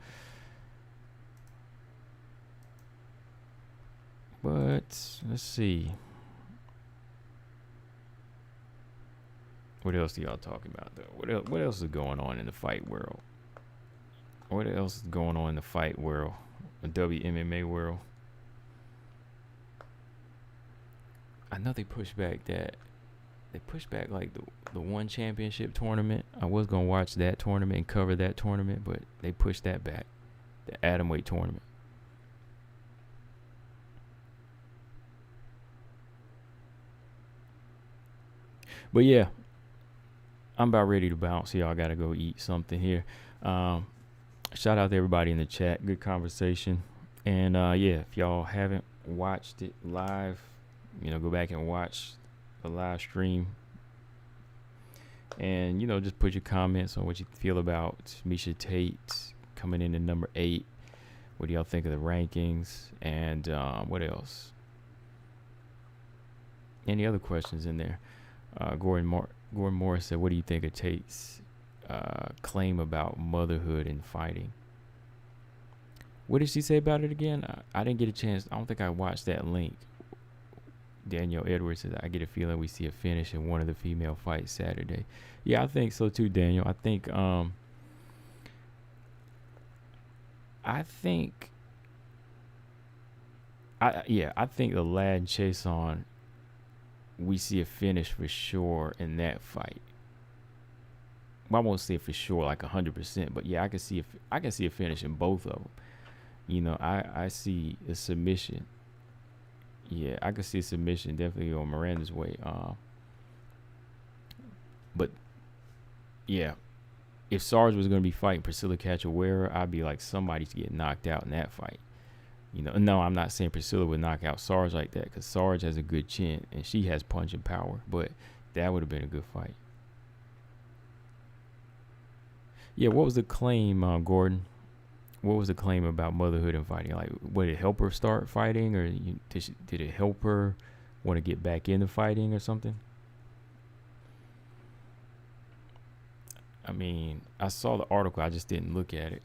But let's see. What else are y'all talking about though? What else is going on in the fight world? What else is going on in the fight world? The WMMA world? I know they pushed back like the one championship tournament. I was gonna watch that tournament and cover that tournament, but they pushed that back. The atomweight tournament. But yeah, I'm about ready to bounce. Y'all gotta go eat something here. Shout out to everybody in the chat. Good conversation. And yeah, if y'all haven't watched it live, go back and watch the live stream. And, just put your comments on what you feel about Miesha Tate coming in at number 8. What do y'all think of the rankings? And what else? Any other questions in there? Gordon Morris said, what do you think of Tate's claim about motherhood and fighting? What did she say about it again? I didn't get a chance. I don't think I watched that link. Daniel Edwards said, I get a feeling we see a finish in one of the female fights Saturday. Yeah, I think so too, Daniel. I think the Lad and Chason, we see a finish for sure in that fight. Well, I won't say for sure like 100%, but yeah, I can see a finish in both of them. I see a submission. Yeah, I could see a submission definitely on Miranda's way. But yeah, if Sarge was going to be fighting Priscilla Cachoeira, I'd be like, somebody's getting knocked out in that fight. No, I'm not saying Priscilla would knock out Sarge like that, because Sarge has a good chin and she has punching power, but that would have been a good fight. Yeah, what was the claim, Gordon? What was the claim about motherhood and fighting? Like, would it help her start fighting, or did it help her want to get back into fighting or something? I mean, I saw the article. I just didn't look at it.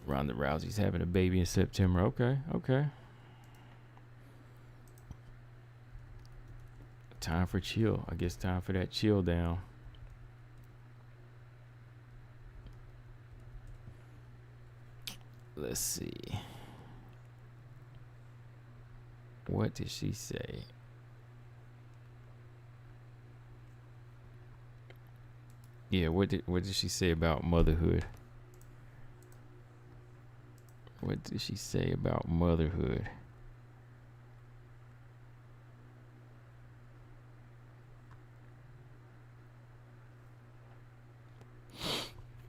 Ronda Rousey's having a baby in September. Okay. Time for chill. I guess time for that chill down. Let's see. What did she say? Yeah, what did she say about motherhood? What did she say about motherhood?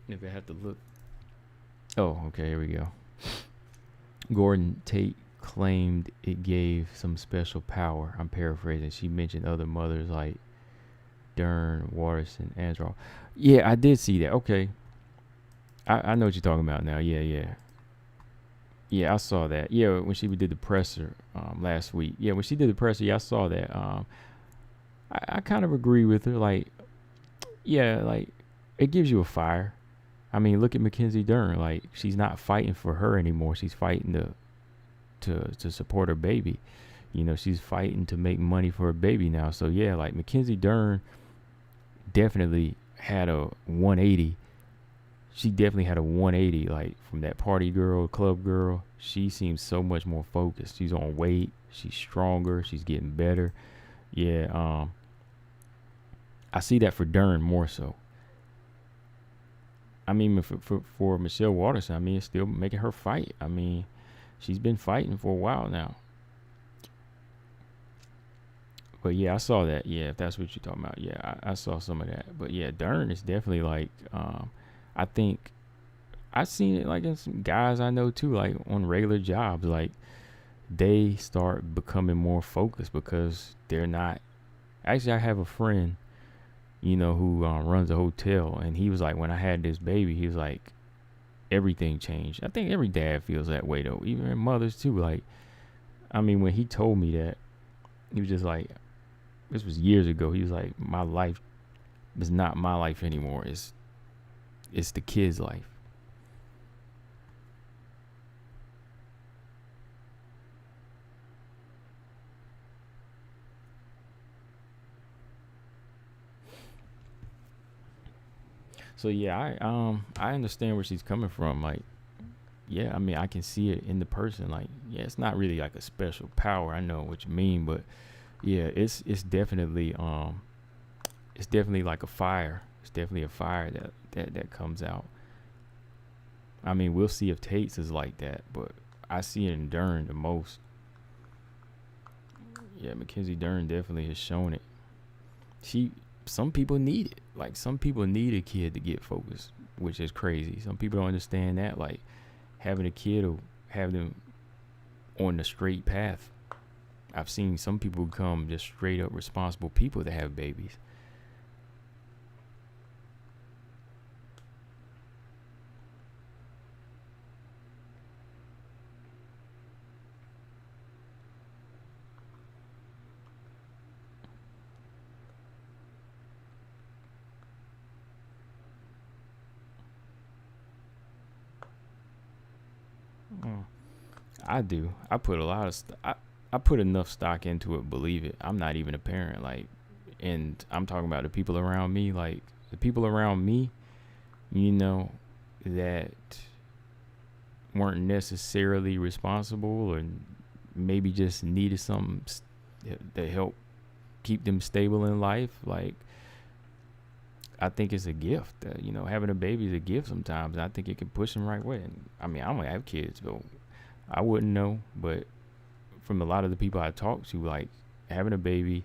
If I have to look. Oh, okay, here we go. Gordon Tate claimed it gave some special power. I'm paraphrasing. She mentioned other mothers like Dern, Watterson, Andrew. Yeah, I did see that. Okay. I know what you're talking about now. Yeah, I saw that. Yeah, when she did the presser last week. Yeah, when she did the presser, yeah, I saw that. I kind of agree with her. Like, yeah, like, it gives you a fire. I mean, look at Mackenzie Dern. Like, she's not fighting for her anymore. She's fighting to support her baby. She's fighting to make money for her baby now. So, yeah, like, Mackenzie Dern definitely had a 180. She definitely had a 180, like, from that party girl, club girl. She seems so much more focused. She's on weight. She's stronger. She's getting better. Yeah, I see that for Dern more so. I mean, for Michelle Watterson, I mean, it's still making her fight. I mean, she's been fighting for a while now. But yeah, I saw that. Yeah, if that's what you're talking about. Yeah, I saw some of that. But yeah, Dern is definitely like, I think I've seen it like in some guys I know too, like on regular jobs, like they start becoming more focused because they're not. Actually, I have a friend, who runs a hotel, and he was like, when I had this baby, he was like, everything changed. I think every dad feels that way though, even mothers too. Like, I mean, when he told me that, he was just like, this was years ago. He was like, my life is not my life anymore. It's the kid's life. So yeah, I understand where she's coming from. Like, yeah, I mean, I can see it in the person. Like, yeah, it's not really like a special power. I know what you mean, but yeah, it's definitely like a fire. It's definitely a fire that comes out. I mean, we'll see if Tate's is like that, but I see it in Dern the most. Yeah, Mackenzie Dern definitely has shown it. She Some people need it. Like, some people need a kid to get focused, which is crazy. Some people don't understand that. Like, having a kid will have them on the straight path. I've seen some people become just straight up responsible people that have babies. Mm. I do. I put a lot of I put enough stock into it. Believe it. I'm not even a parent. Like, and I'm talking about the people around me. Like, the people around me, you know, that weren't necessarily responsible, or maybe just needed something that help keep them stable in life. Like, I think it's a gift. Having a baby is a gift sometimes. And I think it can push them right way. And I mean, I don't have kids, but I wouldn't know. But from a lot of the people I talk to, like, having a baby,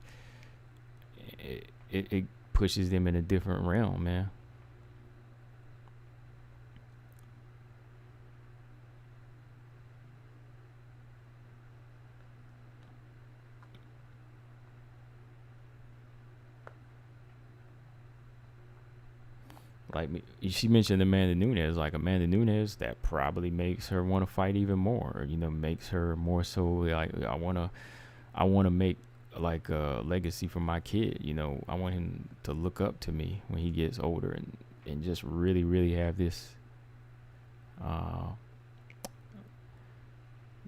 it pushes them in a different realm, man. Like, she mentioned Amanda Nunes. Like, Amanda Nunes, that probably makes her want to fight even more. Makes her more so like, I want to make like a legacy for my kid. I want him to look up to me when he gets older, and just really, really have this, uh,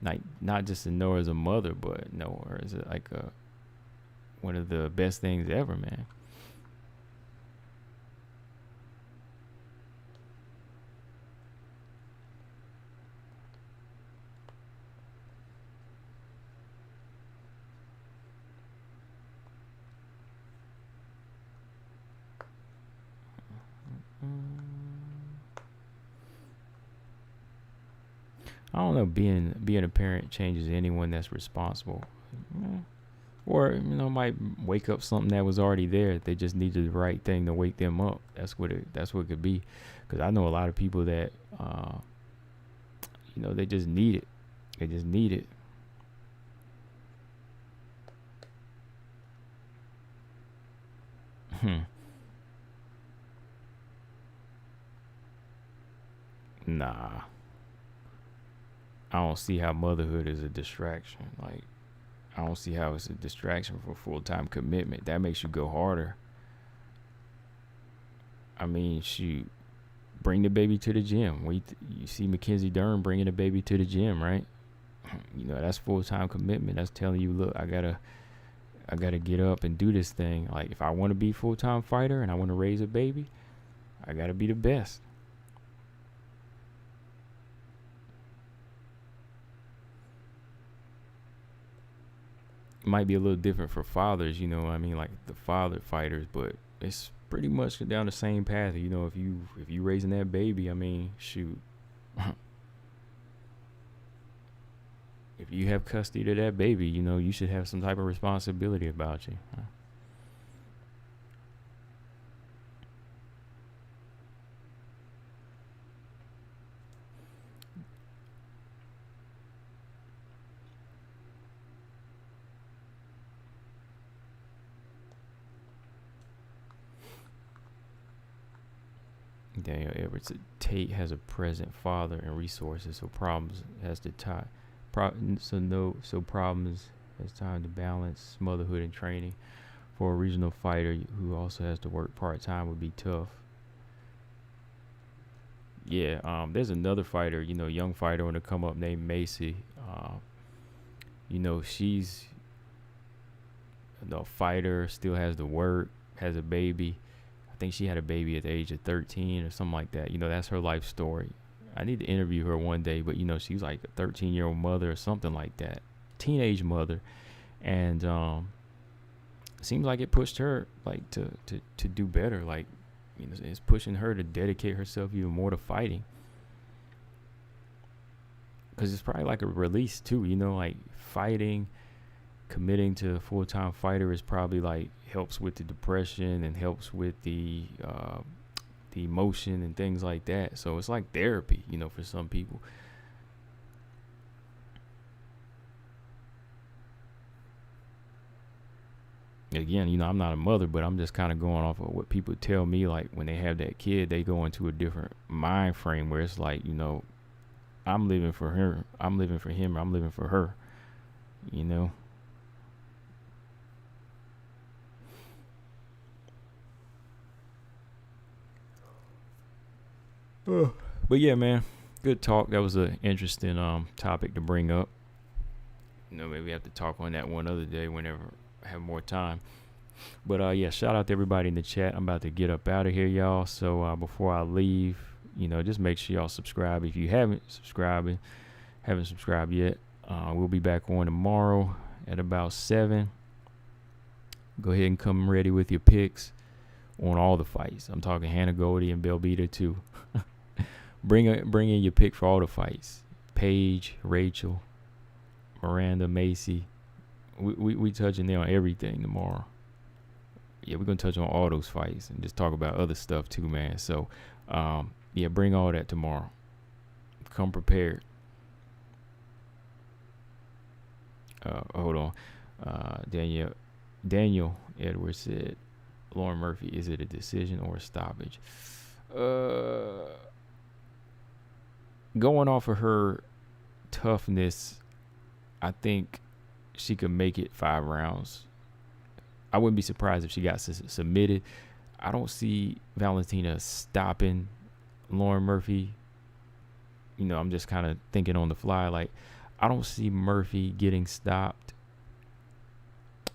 like, not just to know her as a mother, but know her as like one of the best things ever, man. I don't know. Being a parent changes anyone that's responsible. Mm. Or, might wake up something that was already there. They just needed the right thing to wake them up. That's what it could be. Because I know a lot of people that, they just need it. They just need it. Hmm. Nah, I don't see how motherhood is a distraction. Like, I don't see how it's a distraction for full time commitment. That makes you go harder. I mean, shoot, bring the baby to the gym. You see Mackenzie Dern bringing the baby to the gym, right? That's full time commitment. That's telling you, look, I gotta get up and do this thing. Like, if I want to be full time fighter and I want to raise a baby, I gotta be the best. It might be a little different for fathers, I mean, like the father fighters, but it's pretty much down the same path. If you raising that baby, I mean, shoot. if you have custody of that baby, you know, you should have some type of responsibility about you. Daniel Edwards, Tate has a present father and resources, so problems has to tie. Problems has time to balance motherhood and training. For a regional fighter who also has to work part time would be tough. Yeah, there's another fighter, you know, young fighter want to come up named Macy. You know, she's a fighter, still has to work, has a baby. I think she had a baby at the age of 13 or something like that. You know, that's her life story. I need to interview her one day, but you know, she's like a 13-year-old mother or something like that, teenage mother, and seems like it pushed her like to do better. Like, you know, it's pushing her to dedicate herself even more to fighting, because it's probably like a release too. You know, like fighting, committing to a full-time fighter is probably like helps with the depression and helps with the emotion and things like that. So it's like therapy, you know, for some people. Again, you know, I'm not a mother, but I'm just kind of going off of what people tell me. Like when they have that kid, they go into a different mind frame where it's like, you know, I'm living for her, I'm living for him, or I'm living for her, you know. But yeah, man, good talk. That was an interesting topic to bring up. You know, maybe we have to talk on that one other day whenever I have more time. But yeah, shout out to everybody in the chat. I'm about to get up out of here, y'all. So before I leave, you know, just make sure y'all subscribe if you haven't subscribed yet. We'll be back on tomorrow at about 7. Go ahead and come ready with your picks on all the fights. I'm talking Hannah Goldie and Belbita too. Bring in your pick for all the fights. Paige, Rachel, Miranda, Macy. We touching there on everything tomorrow. Yeah, we're gonna touch on all those fights and just talk about other stuff too, man. So yeah, bring all that tomorrow. Come prepared. Hold on. Daniel Edwards said, Lauren Murphy, is it a decision or a stoppage? Going off of her toughness, I think she could make it 5 rounds. I wouldn't be surprised if she got submitted. I don't see Valentina stopping Lauren Murphy. You know, I'm just kind of thinking on the fly. Like, I don't see Murphy getting stopped,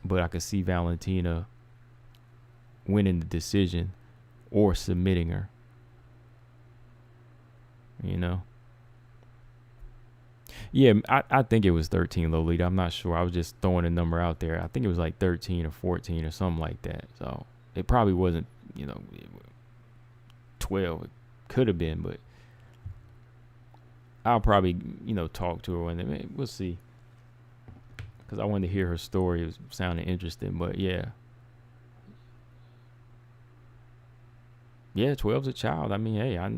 but I could see Valentina winning the decision or submitting her. You know? Yeah, I think it was 13, Lolita. I'm not sure. I was just throwing a number out there. I think it was like 13 or 14 or something like that. So it probably wasn't, you know, 12. It could have been, but I'll probably, you know, talk to her and we'll see. Because I wanted to hear her story. It was sounding interesting, but yeah. Yeah, 12's a child. I mean, hey, I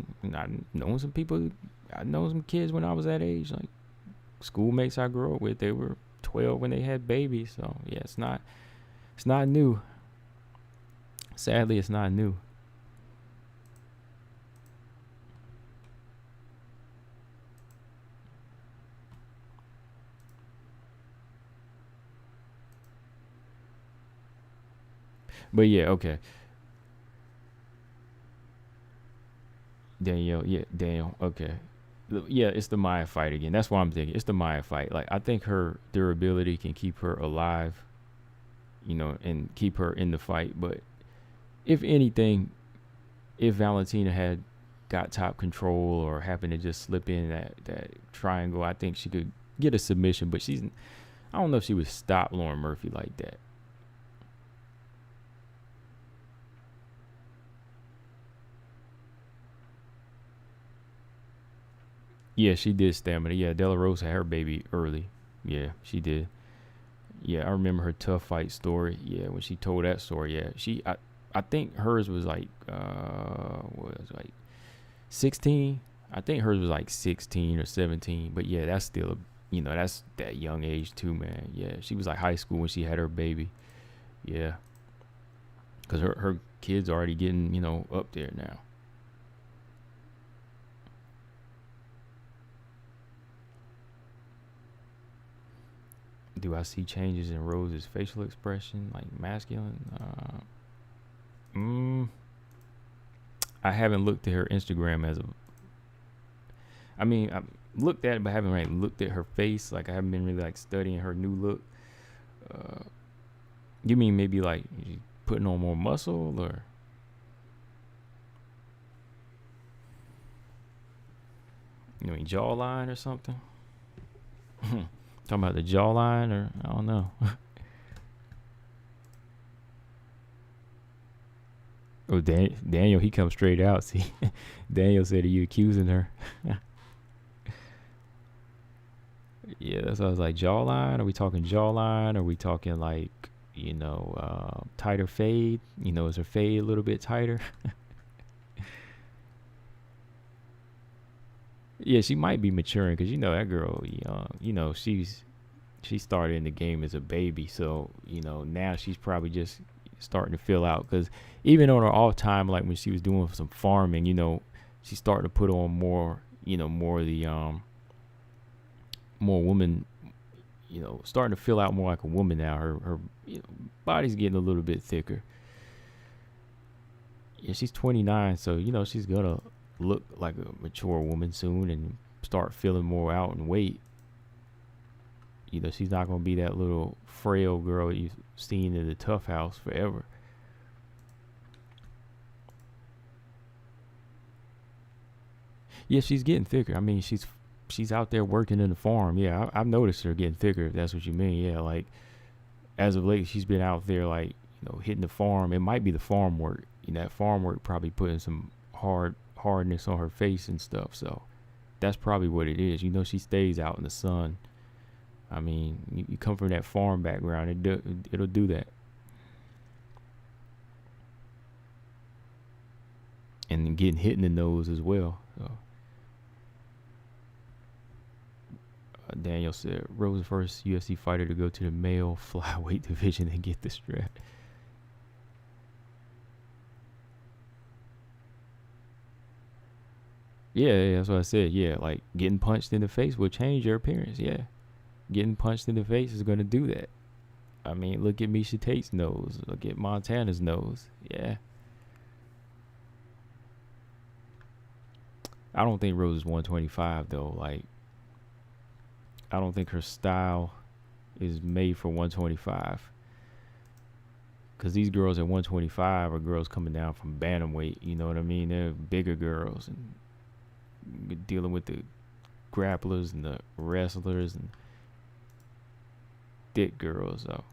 know some people. I know some kids when I was that age, like schoolmates I grew up with. They were 12 when they had babies. So yeah, it's not new. Sadly, it's not new. But yeah, okay. Daniel, okay. Yeah, it's the Maya fight again. That's what I'm thinking. It's the Maya fight. Like, I think her durability can keep her alive, you know, and keep her in the fight. But if anything, if Valentina had got top control or happened to just slip in that triangle, I think she could get a submission. But I don't know if she would stop Lauren Murphy like that. Yeah, she did stamina. Yeah, De La Rosa had her baby early. Yeah, she did. Yeah, I remember her tough fight story. Yeah, when she told that story. Yeah, I think hers was like was like 16. I think hers was like 16 or 17. But yeah, that's still that's that young age too, man. Yeah, she was like high school when she had her baby. Yeah, because her kids already getting up there now. Do I see changes in Rose's facial expression, like masculine? Mm, I haven't looked at her Instagram as a. I mean, I looked at it, but haven't really looked at her face. Like I haven't been really like studying her new look. Uh, you mean maybe like putting on more muscle, or jawline or something? Talking about the jawline, or I don't know. Oh, Daniel, he comes straight out. See, Daniel said, "Are you accusing her?" Yeah, that's why I was like, jawline. Are we talking jawline? Are we talking like tighter fade? Is her fade a little bit tighter? Yeah, she might be maturing because that girl, she started in the game as a baby, so now she's probably just starting to fill out. Because even on her off time, like when she was doing some farming, she's starting to put on more, more of the more woman, starting to fill out more like a woman now. Her body's getting a little bit thicker. Yeah, she's 29, so she's gonna look like a mature woman soon and start filling more out in weight. She's not gonna be that little frail girl you've seen in the tough house forever. Yeah, she's getting thicker. I mean, she's out there working in the farm. Yeah, I've noticed her getting thicker. If that's what you mean. Yeah, like as of late, she's been out there like hitting the farm. It might be the farm work. That farm work probably putting some hardness on her face and stuff. So that's probably what it is. She stays out in the sun. I mean, you come from that farm background, it'll do that. And then getting hit in the nose as well. So. Daniel said, Rose the first UFC fighter to go to the male flyweight division and get the strap. Yeah, that's what I said. Yeah, like getting punched in the face will change your appearance. Yeah, getting punched in the face is going to do that. I mean, look at Misha Tate's nose. Look at Montana's nose. Yeah. I don't think Rose is 125 though. Like, I don't think her style is made for 125. Because these girls at 125 are girls coming down from bantamweight. You know what I mean? They're bigger girls and dealing with the grapplers and the wrestlers and thick girls. So,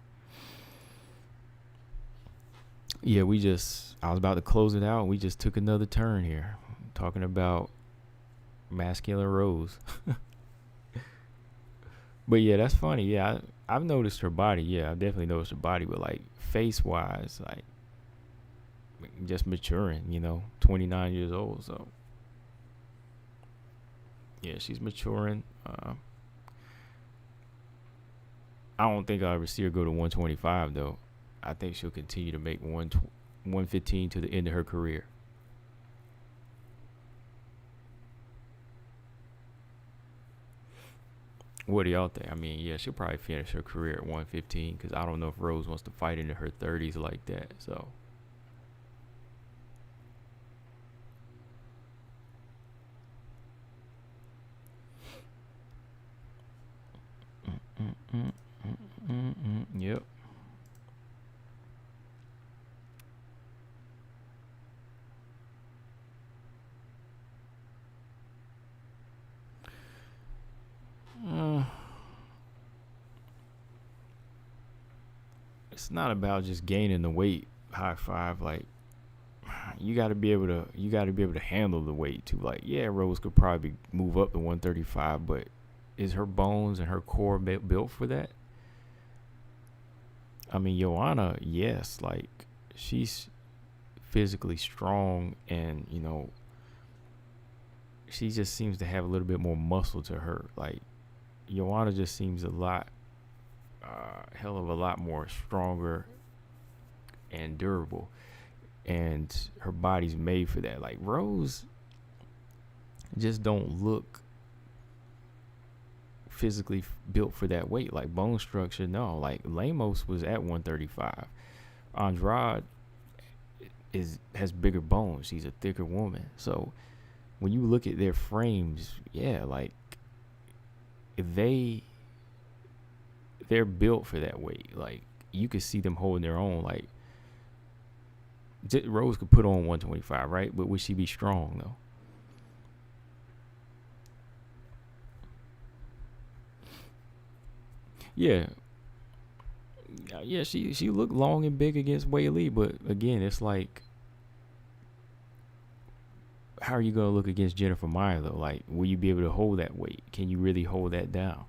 yeah, I was about to close it out. And we just took another turn here. Talking about masculine Rose. But yeah, that's funny. Yeah, I've noticed her body. Yeah, I've definitely noticed her body. But like face wise, like just maturing, 29 years old. So yeah, she's maturing. I don't think I'll ever see her go to 125 though. I think she'll continue to make 115 to the end of her career. What do y'all think? I mean, yeah, she'll probably finish her career at 115 because I don't know if Rose wants to fight into her 30s like that. So, yep. Uh, it's not about just gaining the weight. High five, like you got to be able to handle the weight too. Like, yeah, Rose could probably move up to 135, but is her bones and her core built for that? I mean, Joanna, yes, like she's physically strong, and she just seems to have a little bit more muscle to her. Like Joanna just seems a lot, hell of a lot more stronger and durable, and her body's made for that. Like Rose just don't look physically built for that weight. Like bone structure, no. Like Lemos was at 135. Andrade has bigger bones. She's a thicker woman. So when you look at their frames, yeah, like they're built for that weight. Like you could see them holding their own. Like Rose could put on 125, right? But would she be strong though? Yeah, yeah. She looked long and big against Wei Lee, but again, it's like, how are you gonna look against Jennifer Maia though? Like, will you be able to hold that weight? Can you really hold that down?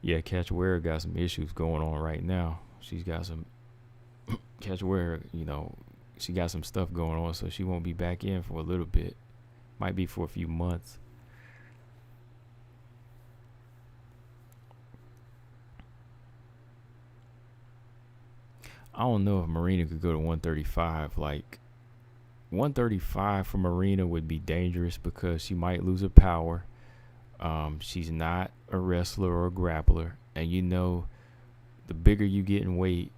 Yeah, Cachoeira got some issues going on right now. She's got some Cachoeira, she got some stuff going on, so she won't be back in for a little bit. Might be for a few months. I don't know if Marina could go to 135. Like 135 for Marina would be dangerous because she might lose her power. She's not a wrestler or a grappler, and the bigger you get in weight,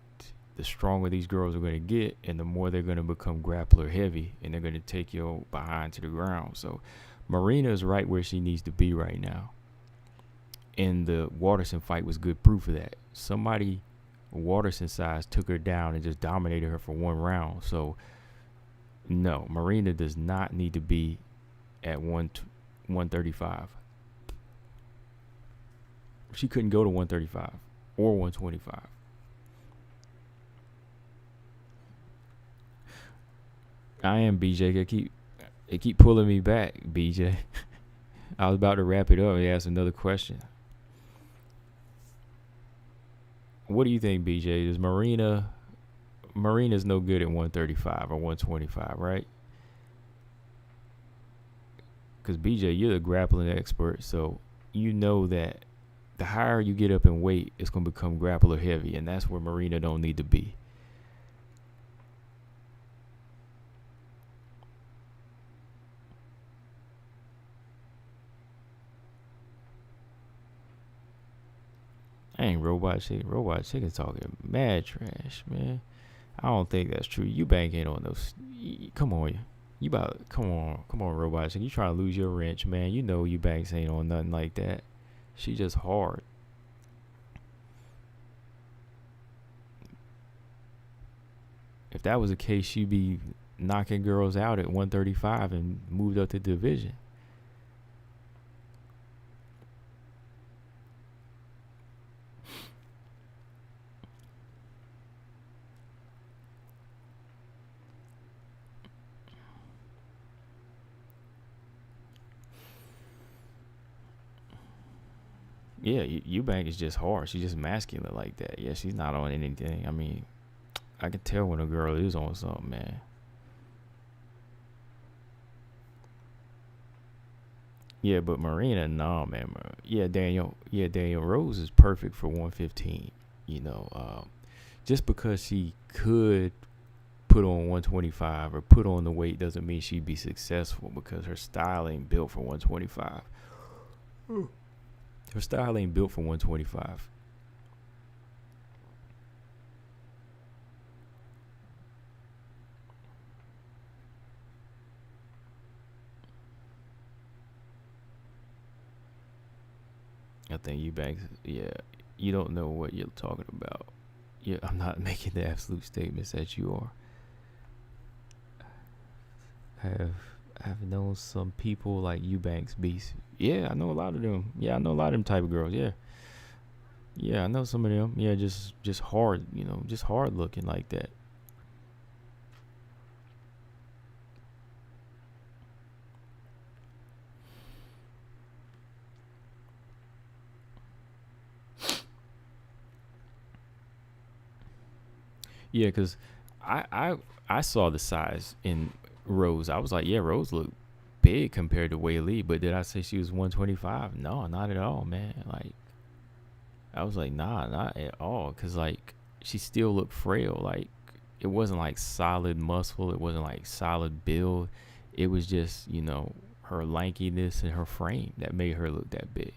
the stronger these girls are going to get, and the more they're going to become grappler heavy, and they're going to take your behind to the ground. So Marina is right where she needs to be right now. And the Waterson fight was good proof of that. Somebody Waterson size took her down and just dominated her for one round. So no, Marina does not need to be at 135. She couldn't go to 135 or 125. I am BJ. They keep pulling me back, BJ. I was about to wrap it up and ask another question. What do you think, BJ? Is Marina's no good at 135 or 125, right? Because BJ, you're the grappling expert, so you know that the higher you get up in weight, it's going to become grappler heavy, and that's where Marina don't need to be. I ain't Robot Chicken. Robot Chicken talking mad trash, man. I don't think that's true. You banking on those. Come on, come on, Robot Chicken. You trying to lose your wrench, man. You know Eubanks ain't on nothing like that. She just hard. If that was the case, she'd be knocking girls out at 135 and moved up the division. Yeah, Eubank is just hard. She's just masculine like that. Yeah, she's not on anything. I mean, I can tell when a girl is on something, man. Yeah, but Marina, nah, man. Daniel Rose is perfect for 115. Just because she could put on 125 or put on the weight doesn't mean she'd be successful because her style ain't built for 125. Her style ain't built for 125. I think Eubanks, yeah, you don't know what you're talking about. Yeah, I'm not making the absolute statements that you are. Have known some people like Eubanks Beast. Yeah, I know a lot of them. Yeah, I know a lot of them type of girls. Yeah, Yeah, I know some of them. Yeah, just hard, just hard looking like that. Yeah, cause I I I saw the size in Rose. I was like, yeah, Rose looked big compared to Wei Lee, but did I say she was 125? No, not at all, man. Like I was like, nah, not at all, cause like she still looked frail. Like it wasn't like solid muscle. It wasn't like solid build. It was just her lankiness and her frame that made her look that big.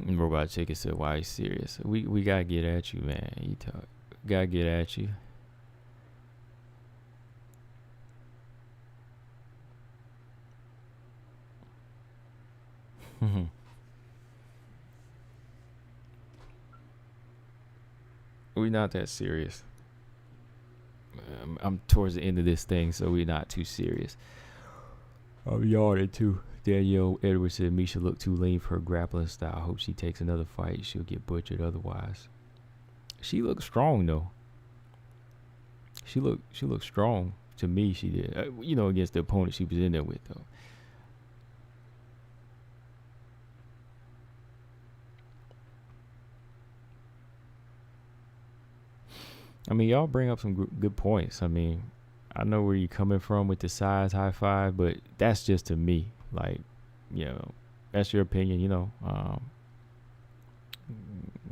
Robot Chicken said, "Why are you serious? We gotta get at you, man. You talk, gotta get at you." We not that serious. I'm towards the end of this thing, so we're not too serious. I'm yawning too. Danielle Edwards said Misha looked too lean for her grappling style. Hope she takes another fight. She'll get butchered otherwise. She looked strong though. She looked strong to me. She did. Against the opponent she was in there with though. I mean, y'all bring up some good points. I mean, I know where you're coming from with the size high five, but that's just to me. Like, you know, that's your opinion. I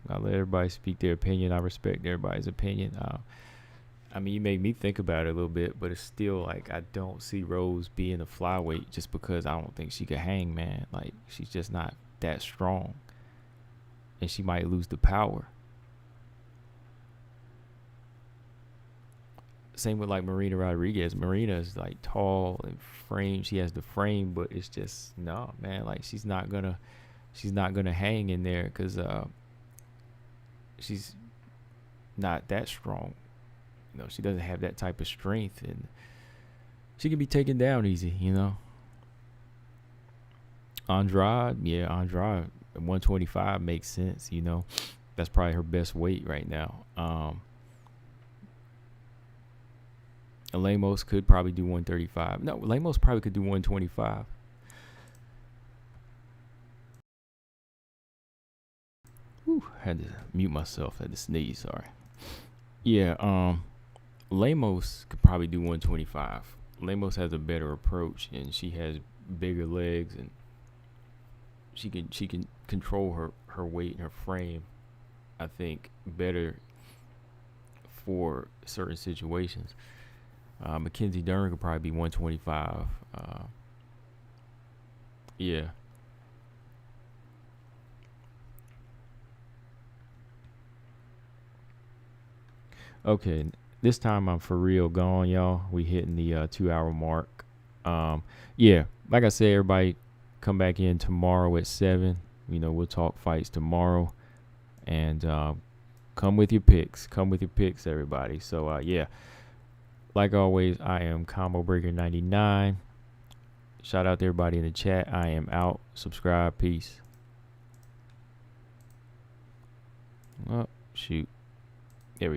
let everybody speak their opinion. I respect everybody's opinion. I mean, you made me think about it a little bit, but it's still like I don't see Rose being a flyweight just because I don't think she could hang, man. Like, she's just not that strong, and she might lose the power. Same with like Marina Rodriguez. Marina is like tall and frame. She has the frame, but it's just no, man. Like she's not gonna hang in there because she's not that strong. She doesn't have that type of strength, and she can be taken down easy. Andrade, yeah, Andrade, 125 makes sense. That's probably her best weight right now. Lemos could probably do 135. No, Lemos probably could do 125. Whew, had to mute myself. Had to sneeze. Sorry. Yeah. Lemos could probably do 125. Lemos has a better approach, and she has bigger legs, and she can control her weight and her frame. I think better for certain situations. Mackenzie Dern could probably be 125. Yeah. Okay. This time I'm for real gone, y'all. We hitting the 2 hour mark. Yeah. Like I said, everybody come back in tomorrow at 7. We'll talk fights tomorrow. And come with your picks. Come with your picks, everybody. So, yeah. Like always, I am Combo Breaker 99. Shout out to everybody in the chat. I am out. Subscribe. Peace. Oh, shoot. There we go.